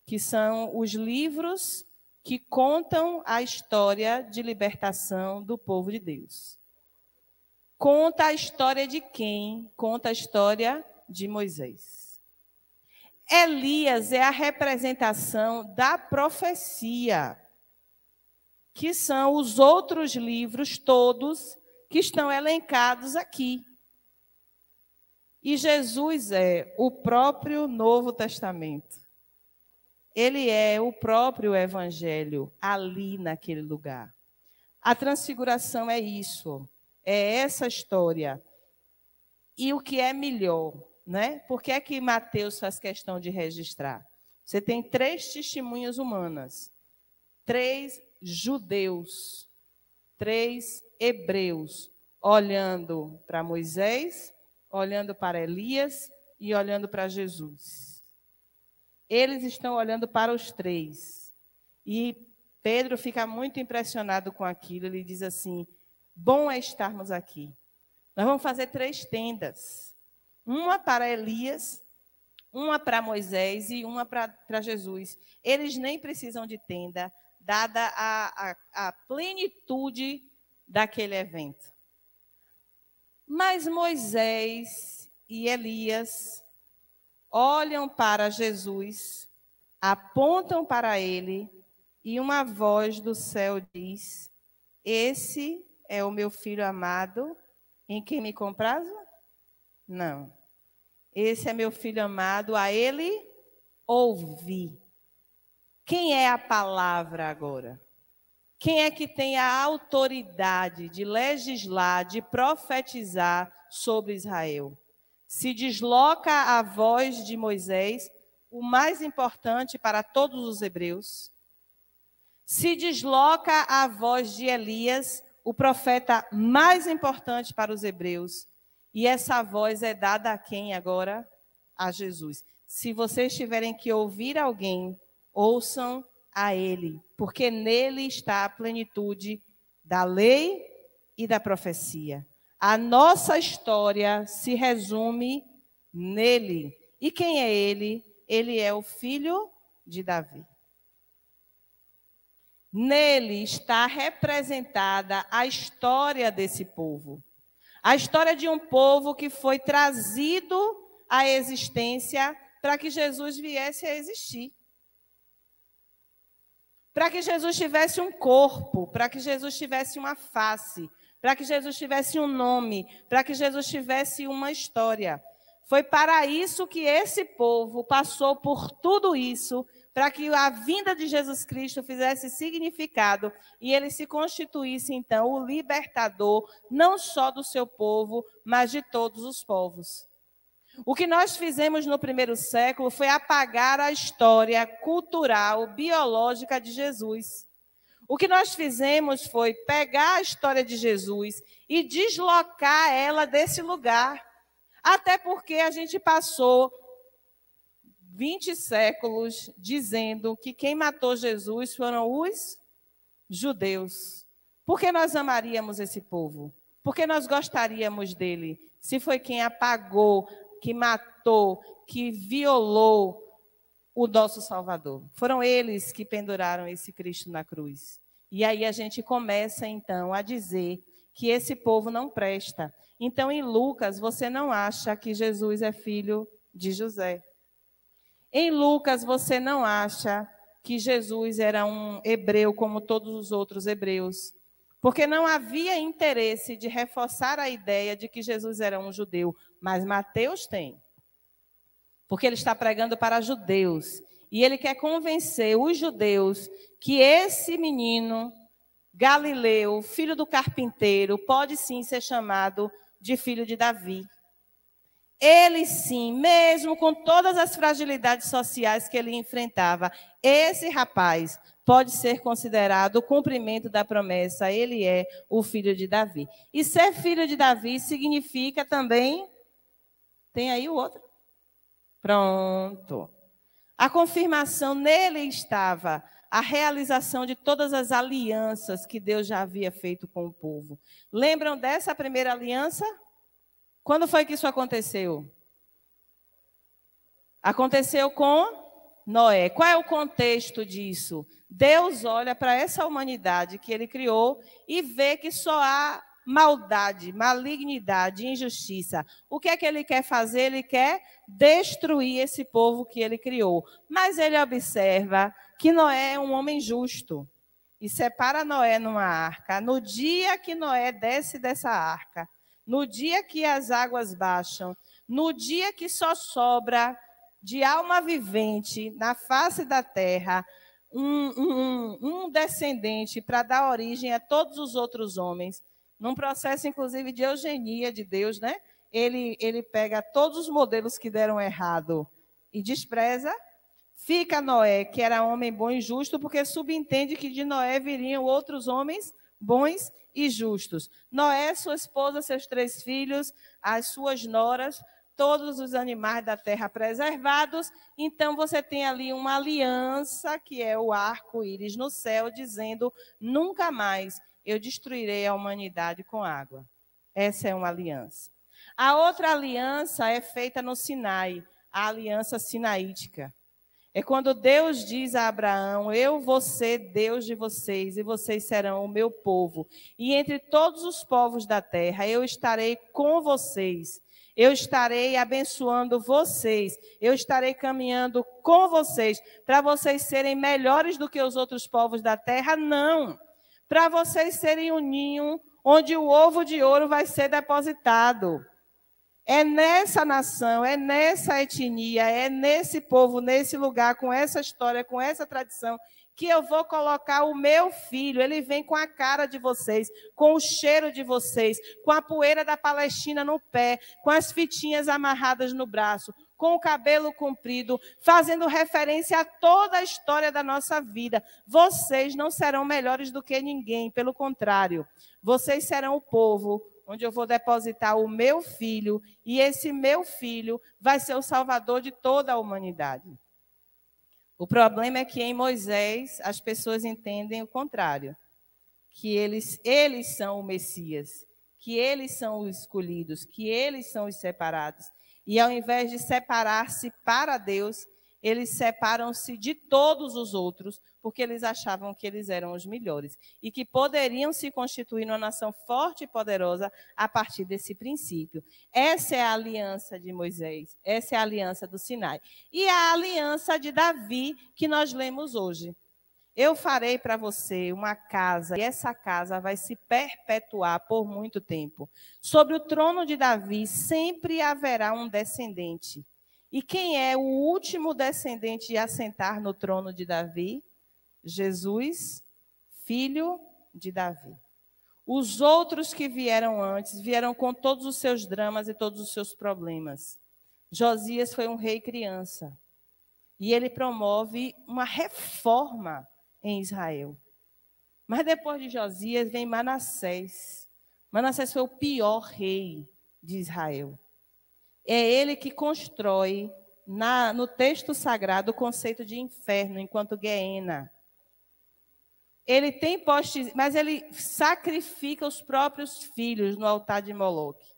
que são os livros que contam a história de libertação do povo de Deus. Conta a história de quem? Conta a história de Moisés. Elias é a representação da profecia, que são os outros livros todos que estão elencados aqui. E Jesus é o próprio Novo Testamento. Ele é o próprio Evangelho ali naquele lugar. A transfiguração é isso, é essa história. E o que é melhor, né? Por que é que Mateus faz questão de registrar? Você tem 3 testemunhas humanas, 3 judeus, 3 hebreus, olhando para Moisés, olhando para Elias e olhando para Jesus. Eles estão olhando para os 3. E Pedro fica muito impressionado com aquilo. Ele diz assim, bom é estarmos aqui. Nós vamos fazer 3 tendas. Uma para Elias, uma para Moisés e uma para Jesus. Eles nem precisam de tenda, dada a plenitude daquele evento. Mas Moisés e Elias olham para Jesus, apontam para ele, e uma voz do céu diz, esse é o meu filho amado, Em quem me comprazo? Não. Esse é meu filho amado, a ele ouvi. Quem é a palavra agora? Quem é que tem a autoridade de legislar, de profetizar sobre Israel? Se desloca a voz de Moisés, o mais importante para todos os hebreus. Se desloca a voz de Elias, o profeta mais importante para os hebreus. E essa voz é dada a quem agora? A Jesus. Se vocês tiverem que ouvir alguém, ouçam a ele, porque nele está a plenitude da lei e da profecia. A nossa história se resume nele. E quem é ele? Ele é o filho de Davi. Nele está representada a história desse povo. A história de um povo que foi trazido à existência para que Jesus viesse a existir. Para que Jesus tivesse um corpo, para que Jesus tivesse uma face, para que Jesus tivesse um nome, para que Jesus tivesse uma história. Foi para isso que esse povo passou por tudo isso, para que a vinda de Jesus Cristo fizesse significado e ele se constituísse, então, o libertador, não só do seu povo, mas de todos os povos. O que nós fizemos no primeiro século foi apagar a história cultural, biológica de Jesus. O que nós fizemos foi pegar a história de Jesus e deslocar ela desse lugar. Até porque a gente passou 20 séculos dizendo que quem matou Jesus foram os judeus. Por que nós amaríamos esse povo? Por que nós gostaríamos dele? Se foi quem apagou, que matou, que violou o nosso Salvador. Foram eles que penduraram esse Cristo na cruz. E aí a gente começa, então, a dizer que esse povo não presta. Então, em Lucas, você não acha que Jesus é filho de José. Em Lucas, você não acha que Jesus era um hebreu como todos os outros hebreus. Porque não havia interesse de reforçar a ideia de que Jesus era um judeu. Mas Mateus tem. Porque ele está pregando para judeus. E ele quer convencer os judeus que esse menino, Galileu, filho do carpinteiro, pode sim ser chamado de filho de Davi. Ele sim, mesmo com todas as fragilidades sociais que ele enfrentava, esse rapaz pode ser considerado o cumprimento da promessa, ele é o filho de Davi. E ser filho de Davi significa também... Tem aí o outro? Pronto. A confirmação nele estava a realização de todas as alianças que Deus já havia feito com o povo. Lembram dessa primeira aliança? Quando foi que isso aconteceu? Aconteceu com Noé. Qual é o contexto disso? Deus olha para essa humanidade que ele criou e vê que só há maldade, malignidade, injustiça. O que é que ele quer fazer? Ele quer destruir esse povo que ele criou. Mas ele observa que Noé é um homem justo e separa Noé numa arca. No dia que Noé desce dessa arca, no dia que as águas baixam, no dia que só sobra de alma vivente na face da terra, um descendente para dar origem a todos os outros homens, num processo, inclusive, de eugenia de Deus, né? Ele pega todos os modelos que deram errado e despreza. Fica Noé, que era homem bom e justo, porque subentende que de Noé viriam outros homens bons e justos. Noé, sua esposa, seus 3 filhos, as suas noras, todos os animais da terra preservados. Então, você tem ali uma aliança, que é o arco-íris no céu, dizendo: nunca mais eu destruirei a humanidade com água. Essa é uma aliança. A outra aliança é feita no Sinai, a aliança sinaítica. É quando Deus diz a Abraão: eu vou ser Deus de vocês e vocês serão o meu povo. E entre todos os povos da terra eu estarei com vocês. Eu estarei abençoando vocês. Eu estarei caminhando com vocês. Para vocês serem melhores do que os outros povos da terra? Não. Para vocês serem um ninho, onde o ovo de ouro vai ser depositado. É nessa nação, é nessa etnia, é nesse povo, nesse lugar, com essa história, com essa tradição, que eu vou colocar o meu filho. Ele vem com a cara de vocês, com o cheiro de vocês, com a poeira da Palestina no pé, com as fitinhas amarradas no braço, com o cabelo comprido, fazendo referência a toda a história da nossa vida. Vocês não serão melhores do que ninguém, pelo contrário. Vocês serão o povo onde eu vou depositar o meu filho, e esse meu filho vai ser o salvador de toda a humanidade. O problema é que em Moisés as pessoas entendem o contrário, que eles são o Messias, que eles são os escolhidos, que eles são os separados. E ao invés de separar-se para Deus, eles separam-se de todos os outros, porque eles achavam que eles eram os melhores e que poderiam se constituir numa nação forte e poderosa a partir desse princípio. Essa é a aliança de Moisés, essa é a aliança do Sinai. E a aliança de Davi, que nós lemos hoje. Eu farei para você uma casa, e essa casa vai se perpetuar por muito tempo. Sobre o trono de Davi sempre haverá um descendente. E quem é o último descendente a assentar no trono de Davi? Jesus, filho de Davi. Os outros que vieram antes, vieram com todos os seus dramas e todos os seus problemas. Josias foi um rei criança. E ele promove uma reforma em Israel. Mas depois de Josias vem Manassés. Manassés foi o pior rei de Israel. É ele que constrói, no texto sagrado, o conceito de inferno, enquanto Guiena. Ele tem postes, mas ele sacrifica os próprios filhos no altar de Moloque.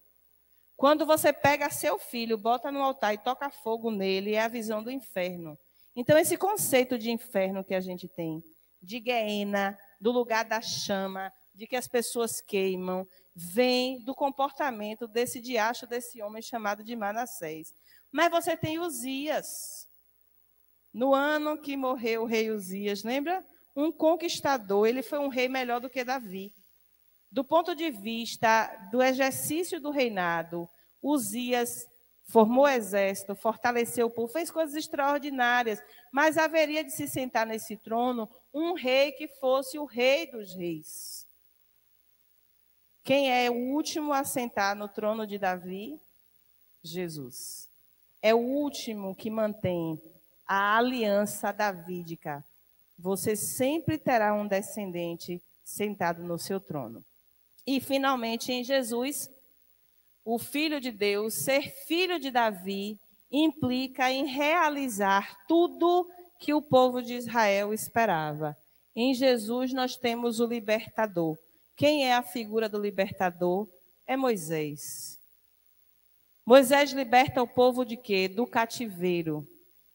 Quando você pega seu filho, bota no altar e toca fogo nele, é a visão do inferno. Então, esse conceito de inferno que a gente tem, de Guiena, do lugar da chama, de que as pessoas queimam, vem do comportamento desse diacho, desse homem chamado de Manassés. Mas você tem Uzias. No ano que morreu o rei Uzias, lembra? Um conquistador, ele foi um rei melhor do que Davi. Do ponto de vista do exercício do reinado, Uzias formou exército, fortaleceu o povo, fez coisas extraordinárias, mas haveria de se sentar nesse trono um rei que fosse o rei dos reis. Quem é o último a sentar no trono de Davi? Jesus. É o último que mantém a aliança davídica. Você sempre terá um descendente sentado no seu trono. E, finalmente, em Jesus, o Filho de Deus, ser filho de Davi, implica em realizar tudo que o povo de Israel esperava. Em Jesus, nós temos o libertador. Quem é a figura do libertador? É Moisés. Moisés liberta o povo de quê? Do cativeiro.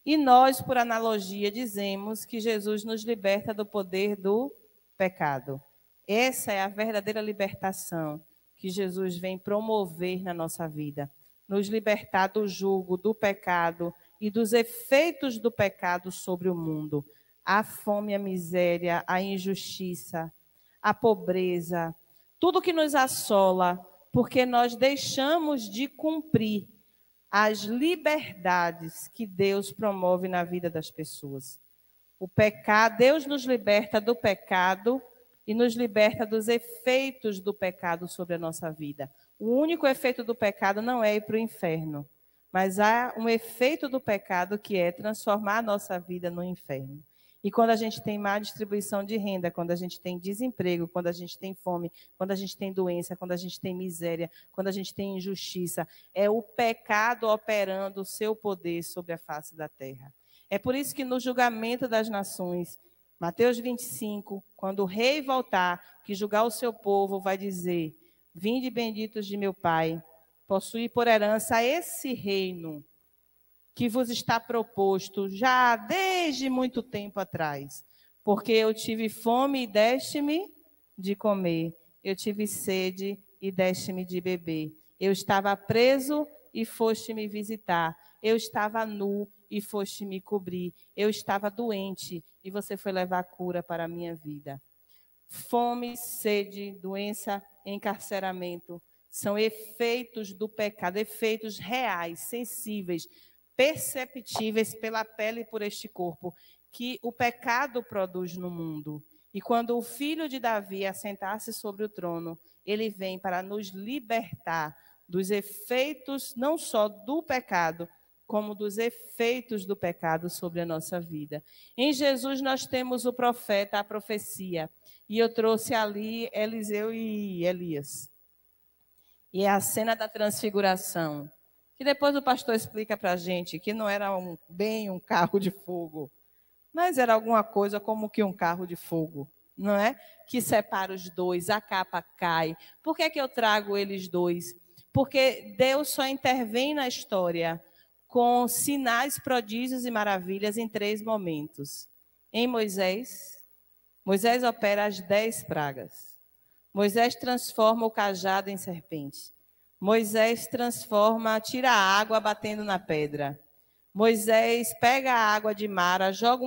E nós, por analogia, dizemos que Jesus nos liberta do poder do pecado. Essa é a verdadeira libertação que Jesus vem promover na nossa vida. Nos libertar do jugo, do pecado e dos efeitos do pecado sobre o mundo. A fome, a miséria, a injustiça, a pobreza, tudo que nos assola, porque nós deixamos de cumprir as liberdades que Deus promove na vida das pessoas. O pecado, Deus nos liberta do pecado e nos liberta dos efeitos do pecado sobre a nossa vida. O único efeito do pecado não é ir para o inferno, mas há um efeito do pecado que é transformar a nossa vida no inferno. E quando a gente tem má distribuição de renda, quando a gente tem desemprego, quando a gente tem fome, quando a gente tem doença, quando a gente tem miséria, quando a gente tem injustiça, é o pecado operando o seu poder sobre a face da terra. É por isso que no julgamento das nações, Mateus 25, quando o rei voltar, que julgar o seu povo, vai dizer: vinde benditos de meu Pai, possuí por herança esse reino que vos está proposto já desde muito tempo atrás. Porque eu tive fome e deste-me de comer. Eu tive sede e deste-me de beber. Eu estava preso e foste me visitar. Eu estava nu e foste me cobrir. Eu estava doente e você foi levar cura para a minha vida. Fome, sede, doença, encarceramento são efeitos do pecado, efeitos reais, sensíveis, perceptíveis pela pele e por este corpo, que o pecado produz no mundo. E quando o filho de Davi assentar-se sobre o trono, ele vem para nos libertar dos efeitos não só do pecado, como dos efeitos do pecado sobre a nossa vida. Em Jesus nós temos o profeta, a profecia. E eu trouxe ali Eliseu e Elias. E é a cena da transfiguração, que depois o pastor explica para a gente que não era bem um carro de fogo, mas era alguma coisa como que um carro de fogo, não é? Que separa os dois, a capa cai. Por que é que eu trago eles dois? Porque Deus só intervém na história com sinais, prodígios e maravilhas em 3 momentos. Em Moisés opera as 10 pragas. Moisés transforma o cajado em serpente. Moisés tira a água batendo na pedra. Moisés pega a água de Mara, joga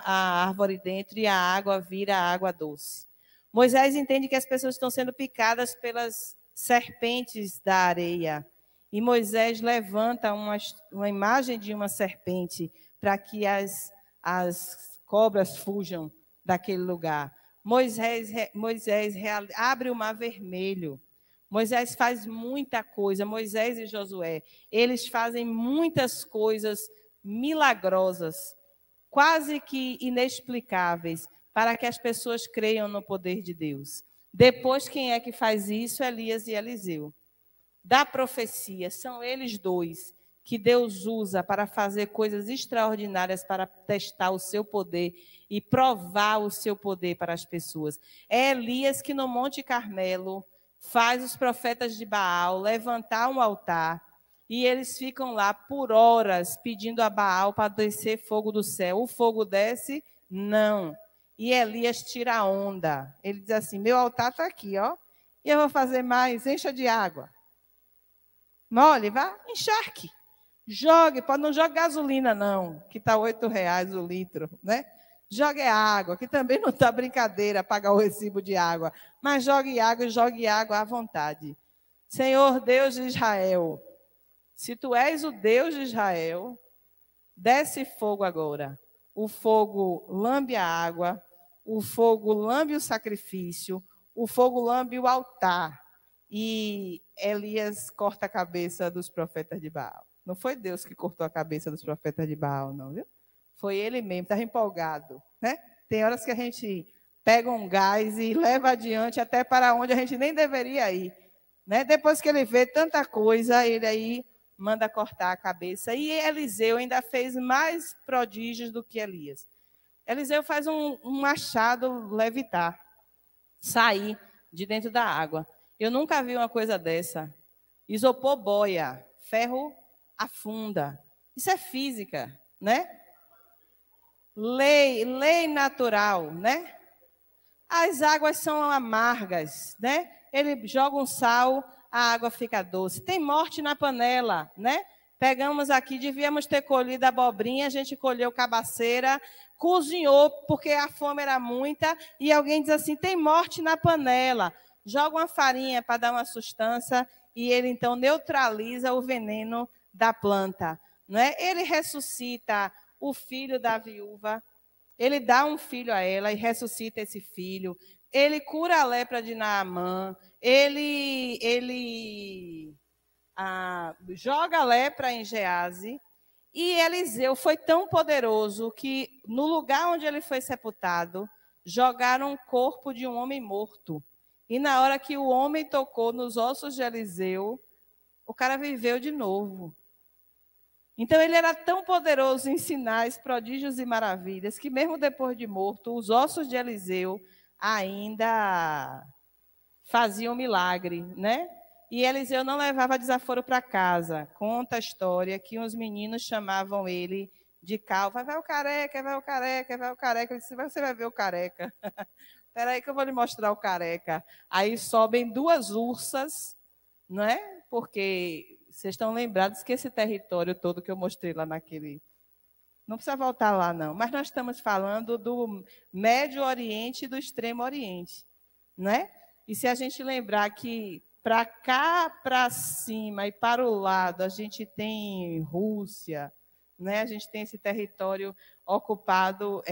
a árvore dentro e a água vira água doce. Moisés entende que as pessoas estão sendo picadas pelas serpentes da areia. E Moisés levanta uma imagem de uma serpente para que as cobras fujam daquele lugar. Moisés abre o mar vermelho. Moisés faz muita coisa. Moisés e Josué, eles fazem muitas coisas milagrosas, quase que inexplicáveis, para que as pessoas creiam no poder de Deus. Depois, quem é que faz isso? Elias e Eliseu. Da profecia, são eles dois que Deus usa para fazer coisas extraordinárias, para testar o seu poder e provar o seu poder para as pessoas. É Elias que no Monte Carmelo faz os profetas de Baal levantar um altar e eles ficam lá por horas pedindo a Baal para descer fogo do céu. O fogo desce? Não. E Elias tira a onda. Ele diz assim, meu altar está aqui, ó, e eu vou fazer mais, encha de água. Mole, vá, encharque. Jogue, não jogue gasolina não, que está R$8 o litro, né? Jogue água, que também não está brincadeira pagar o recibo de água, mas jogue água à vontade. Senhor Deus de Israel, se tu és o Deus de Israel, desce fogo agora. O fogo lambe a água, o fogo lambe o sacrifício, o fogo lambe o altar. E Elias corta a cabeça dos profetas de Baal. Não foi Deus que cortou a cabeça dos profetas de Baal, não, viu? Foi ele mesmo, estava empolgado, né? Tem horas que a gente pega um gás e leva adiante até para onde a gente nem deveria ir, né? Depois que ele vê tanta coisa, ele aí manda cortar a cabeça. E Eliseu ainda fez mais prodígios do que Elias. Eliseu faz um machado levitar, sair de dentro da água. Eu nunca vi uma coisa dessa. Isopor boia, ferro afunda. Isso é física, né? Lei natural, né? As águas são amargas, né? Ele joga um sal, a água fica doce. Tem morte na panela, né? Pegamos aqui, devíamos ter colhido abobrinha, a gente colheu cabaceira, cozinhou porque a fome era muita, e alguém diz assim, tem morte na panela. Joga uma farinha para dar uma sustância, e ele então neutraliza o veneno da planta, não é? Ele ressuscita o filho da viúva, ele dá um filho a ela e ressuscita esse filho. Ele cura a lepra de Naamã, ele joga a lepra em Gease. E Eliseu foi tão poderoso que no lugar onde ele foi sepultado, jogaram o corpo de um homem morto. E na hora que o homem tocou nos ossos de Eliseu, o cara viveu de novo. Então, ele era tão poderoso em sinais, prodígios e maravilhas, que mesmo depois de morto, os ossos de Eliseu ainda faziam milagre, né? E Eliseu não levava desaforo para casa. Conta a história que uns meninos chamavam ele de calvo. Vai o careca, vai o careca, vai o careca. Ele disse, você vai ver o careca. Espera aí que eu vou lhe mostrar o careca. Aí sobem 2 ursas, não é? Porque vocês estão lembrados que esse território todo que eu mostrei lá naquele... Não precisa voltar lá, não. Mas nós estamos falando do Médio Oriente e do Extremo Oriente. né? E se a gente lembrar que para cá, para cima e para o lado, a gente tem Rússia, né? A gente tem esse território ocupado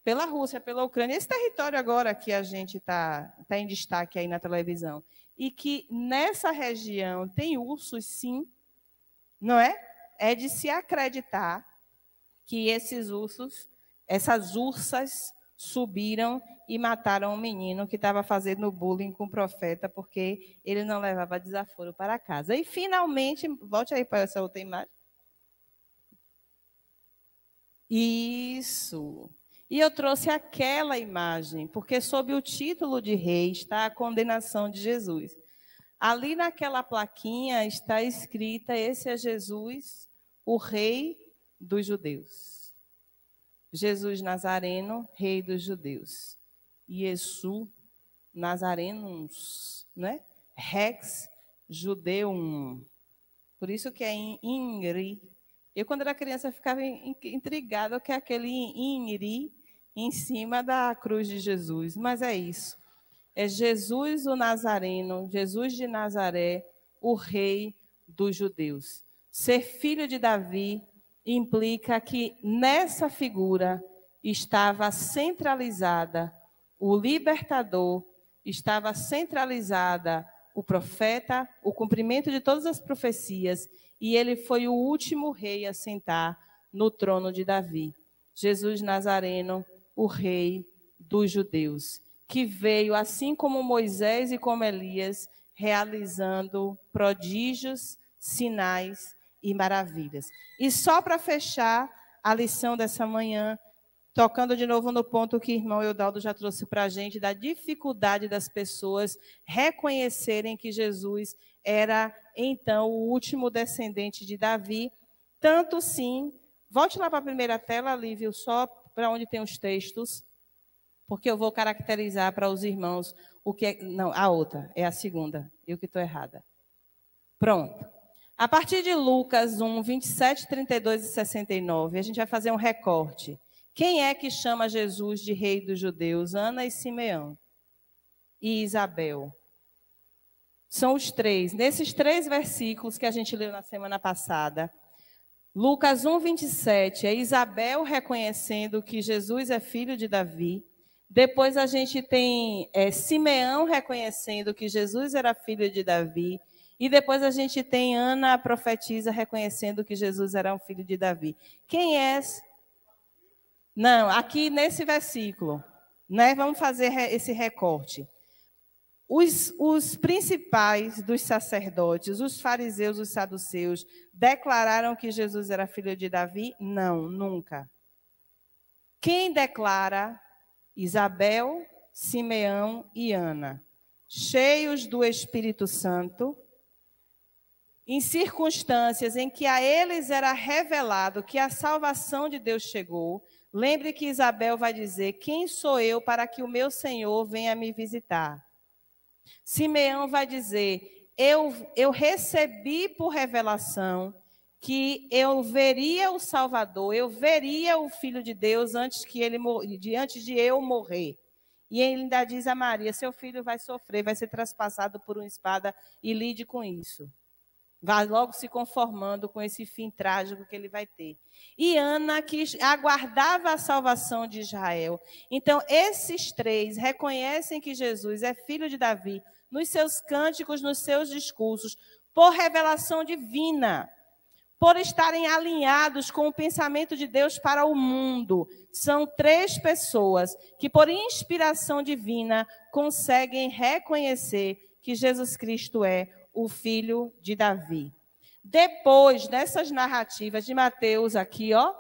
pela Rússia, pela Ucrânia, esse território agora que a gente tá em destaque aí na televisão. E que nessa região tem ursos, sim, não é? É de se acreditar que esses ursos, essas ursas, subiram e mataram um menino que estava fazendo bullying com o profeta, porque ele não levava desaforo para casa. E, finalmente, volte aí para essa outra imagem. Isso. E eu trouxe aquela imagem, porque sob o título de rei está a condenação de Jesus. Ali naquela plaquinha está escrita: esse é Jesus, o rei dos judeus. Jesus Nazareno, rei dos judeus. Iesu Nazarenus, né? Rex Judeum. Por isso que é em INRI. Eu, quando era criança, ficava intrigada que é aquele INRI em cima da cruz de Jesus. Mas é isso. É Jesus o Nazareno, Jesus de Nazaré, o rei dos judeus. Ser filho de Davi implica que nessa figura estava centralizada o libertador, estava centralizada o profeta, o cumprimento de todas as profecias, e ele foi o último rei a sentar no trono de Davi. Jesus Nazareno, o rei dos judeus, que veio, assim como Moisés e como Elias, realizando prodígios, sinais e maravilhas. E só para fechar a lição dessa manhã, tocando de novo no ponto que o irmão Eudaldo já trouxe para a gente, da dificuldade das pessoas reconhecerem que Jesus era, então, o último descendente de Davi. Tanto sim, volte lá para a primeira tela, Lívio, só para onde tem os textos, porque eu vou caracterizar para os irmãos o que é... Não, a outra, é a segunda, eu que estou errada. Pronto. A partir de Lucas 1, 27, 32 e 69, a gente vai fazer um recorte. Quem é que chama Jesus de rei dos judeus? Ana e Simeão. E Isabel. São os três. Nesses 3 versículos que a gente leu na semana passada, Lucas 1, 27, é Isabel reconhecendo que Jesus é filho de Davi. Depois a gente tem Simeão reconhecendo que Jesus era filho de Davi. E depois a gente tem Ana, a profetisa, reconhecendo que Jesus era um filho de Davi. Quem é? Não, aqui nesse versículo, né? Vamos fazer esse recorte. Os principais dos sacerdotes, os fariseus, os saduceus, declararam que Jesus era filho de Davi? Não, nunca. Quem declara? Isabel, Simeão e Ana, cheios do Espírito Santo, em circunstâncias em que a eles era revelado que a salvação de Deus chegou. Lembre que Isabel vai dizer: quem sou eu para que o meu Senhor venha me visitar? Simeão vai dizer: eu recebi por revelação que eu veria o Salvador, eu veria o Filho de Deus antes de eu morrer. E ele ainda diz a Maria: seu filho vai sofrer, vai ser traspassado por uma espada, e lide com isso. Vai logo se conformando com esse fim trágico que ele vai ter. E Ana, que aguardava a salvação de Israel. Então, esses 3 reconhecem que Jesus é filho de Davi nos seus cânticos, nos seus discursos, por revelação divina, por estarem alinhados com o pensamento de Deus para o mundo. São 3 pessoas que, por inspiração divina, conseguem reconhecer que Jesus Cristo é o filho de Davi. Depois dessas narrativas de Mateus aqui, ó,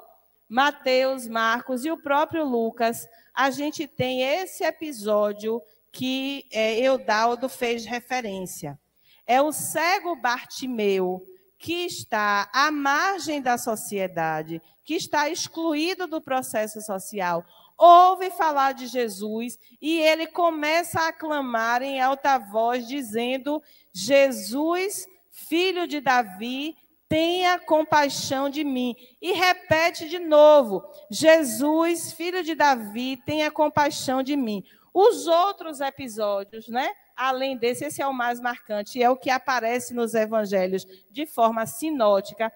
Mateus, Marcos e o próprio Lucas, a gente tem esse episódio que Eudaldo fez referência. É o cego Bartimeu, que está à margem da sociedade, que está excluído do processo social, ouve falar de Jesus e ele começa a clamar em alta voz, dizendo: Jesus, filho de Davi, tenha compaixão de mim. E repete de novo: Jesus, filho de Davi, tenha compaixão de mim. Os outros episódios, né? Além desse, esse é o mais marcante, é o que aparece nos evangelhos de forma sinótica.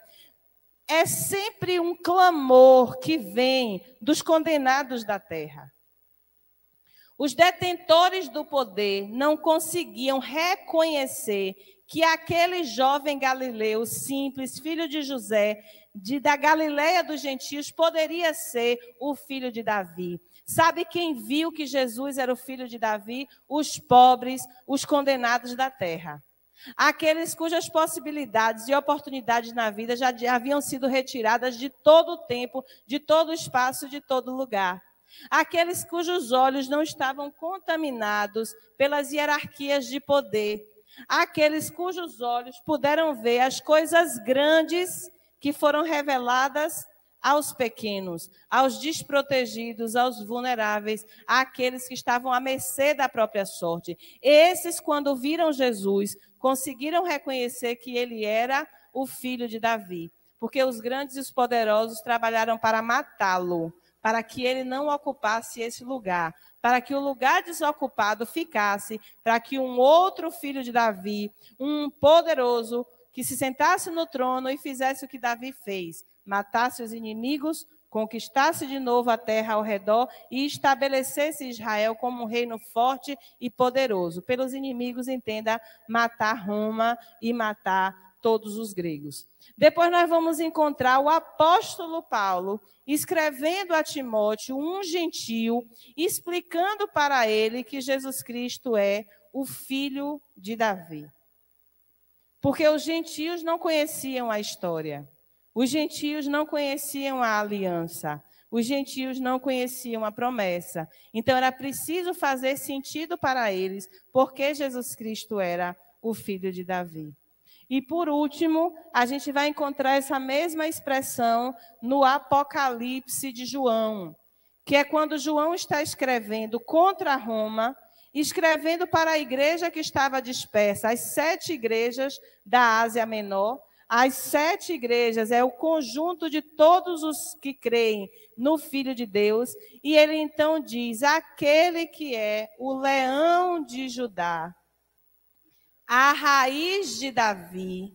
É sempre um clamor que vem dos condenados da terra. Os detentores do poder não conseguiam reconhecer que aquele jovem galileu simples, filho de José, da Galileia dos gentios, poderia ser o filho de Davi. Sabe quem viu que Jesus era o filho de Davi? Os pobres, os condenados da terra. Aqueles cujas possibilidades e oportunidades na vida já haviam sido retiradas de todo o tempo, de todo o espaço, de todo lugar. Aqueles cujos olhos não estavam contaminados pelas hierarquias de poder. Aqueles cujos olhos puderam ver as coisas grandes que foram reveladas aos pequenos, aos desprotegidos, aos vulneráveis, àqueles que estavam à mercê da própria sorte. Esses, quando viram Jesus, conseguiram reconhecer que ele era o filho de Davi, porque os grandes e os poderosos trabalharam para matá-lo, para que ele não ocupasse esse lugar, para que o lugar desocupado ficasse, para que um outro filho de Davi, um poderoso, que se sentasse no trono e fizesse o que Davi fez, matasse os inimigos, conquistasse de novo a terra ao redor e estabelecesse Israel como um reino forte e poderoso. Pelos inimigos, entenda, matar Roma e matar todos os gregos. Depois nós vamos encontrar o apóstolo Paulo escrevendo a Timóteo, um gentio, explicando para ele que Jesus Cristo é o filho de Davi. Porque os gentios não conheciam a história. Os gentios não conheciam a aliança. Os gentios não conheciam a promessa. Então era preciso fazer sentido para eles, porque Jesus Cristo era o filho de Davi. E, por último, a gente vai encontrar essa mesma expressão no Apocalipse de João, que é quando João está escrevendo contra Roma, escrevendo para a igreja que estava dispersa, as 7 igrejas da Ásia Menor. As 7 igrejas é o conjunto de todos os que creem no Filho de Deus. E ele então diz, aquele que é o leão de Judá, a raiz de Davi.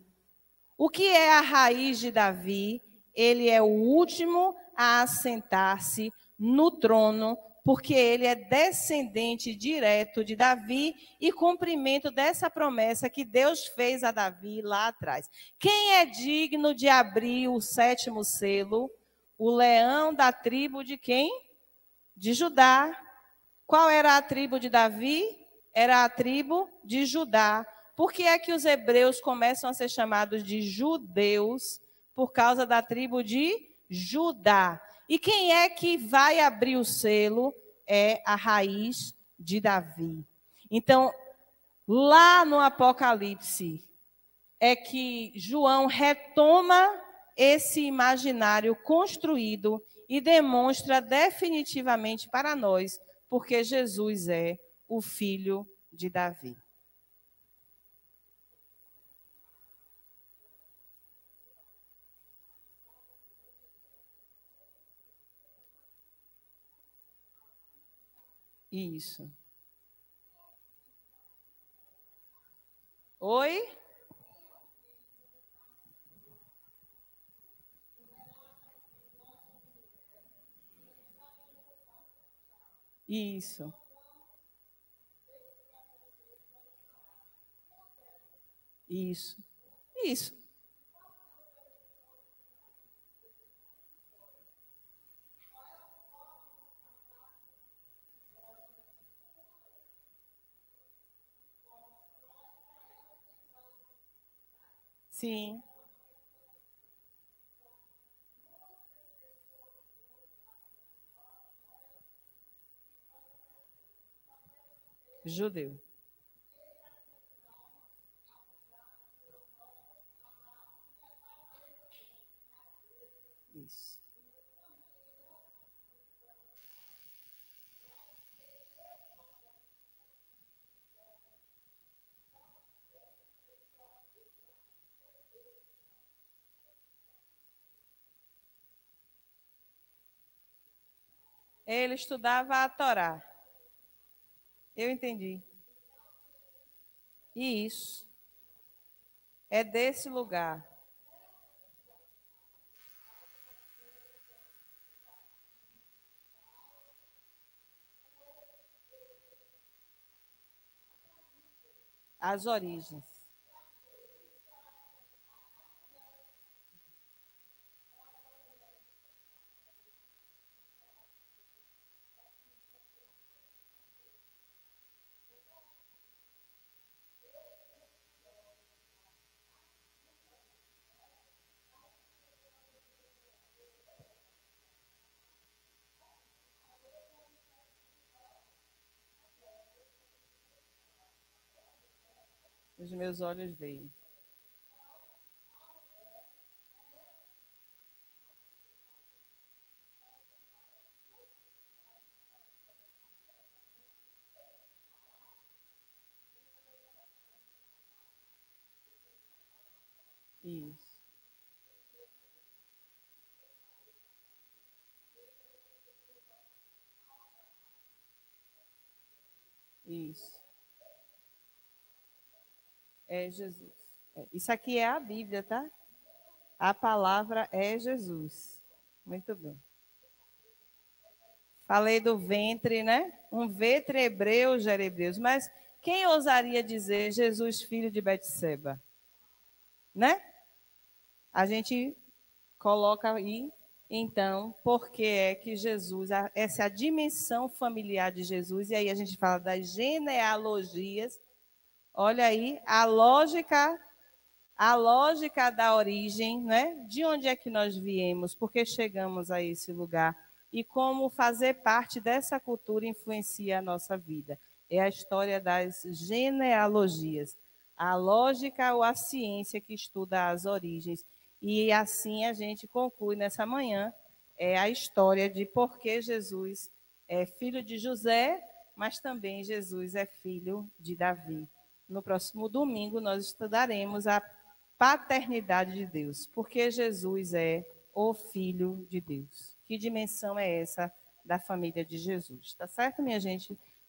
O que é a raiz de Davi? Ele é o último a assentar-se no trono, porque ele é descendente direto de Davi e cumprimento dessa promessa que Deus fez a Davi lá atrás. Quem é digno de abrir o 7º selo? O leão da tribo de quem? De Judá. Qual era a tribo de Davi? Era a tribo de Judá. Por que é que os hebreus começam a ser chamados de judeus? Por causa da tribo de Judá. E quem é que vai abrir o selo? É a raiz de Davi. Então, lá no Apocalipse, é que João retoma esse imaginário construído e demonstra definitivamente para nós porque Jesus é o filho de Davi. Isso. Oi? Isso. Isso. Isso. Sim. Judeu. Isso. Ele estudava a Torá. Eu entendi. E isso é desse lugar. As origens. Os meus olhos veem. Isso. Isso. É Jesus. Isso aqui é a Bíblia, tá? A palavra é Jesus. Muito bem. Falei do ventre, né? Um ventre hebreu gera hebreus. Mas quem ousaria dizer Jesus, filho de Betseba? Né? A gente coloca aí, então, porque é que Jesus, essa é a dimensão familiar de Jesus, e aí a gente fala das genealogias. Olha aí, a lógica da origem, né? De onde é que nós viemos, por que chegamos a esse lugar e como fazer parte dessa cultura influencia a nossa vida. É a história das genealogias, a lógica ou a ciência que estuda as origens. E assim a gente conclui nessa manhã a história de por que Jesus é filho de José, mas também Jesus é filho de Davi. No próximo domingo nós estudaremos a paternidade de Deus, porque Jesus é o Filho de Deus. Que dimensão é essa da família de Jesus? Tá certo, minha gente?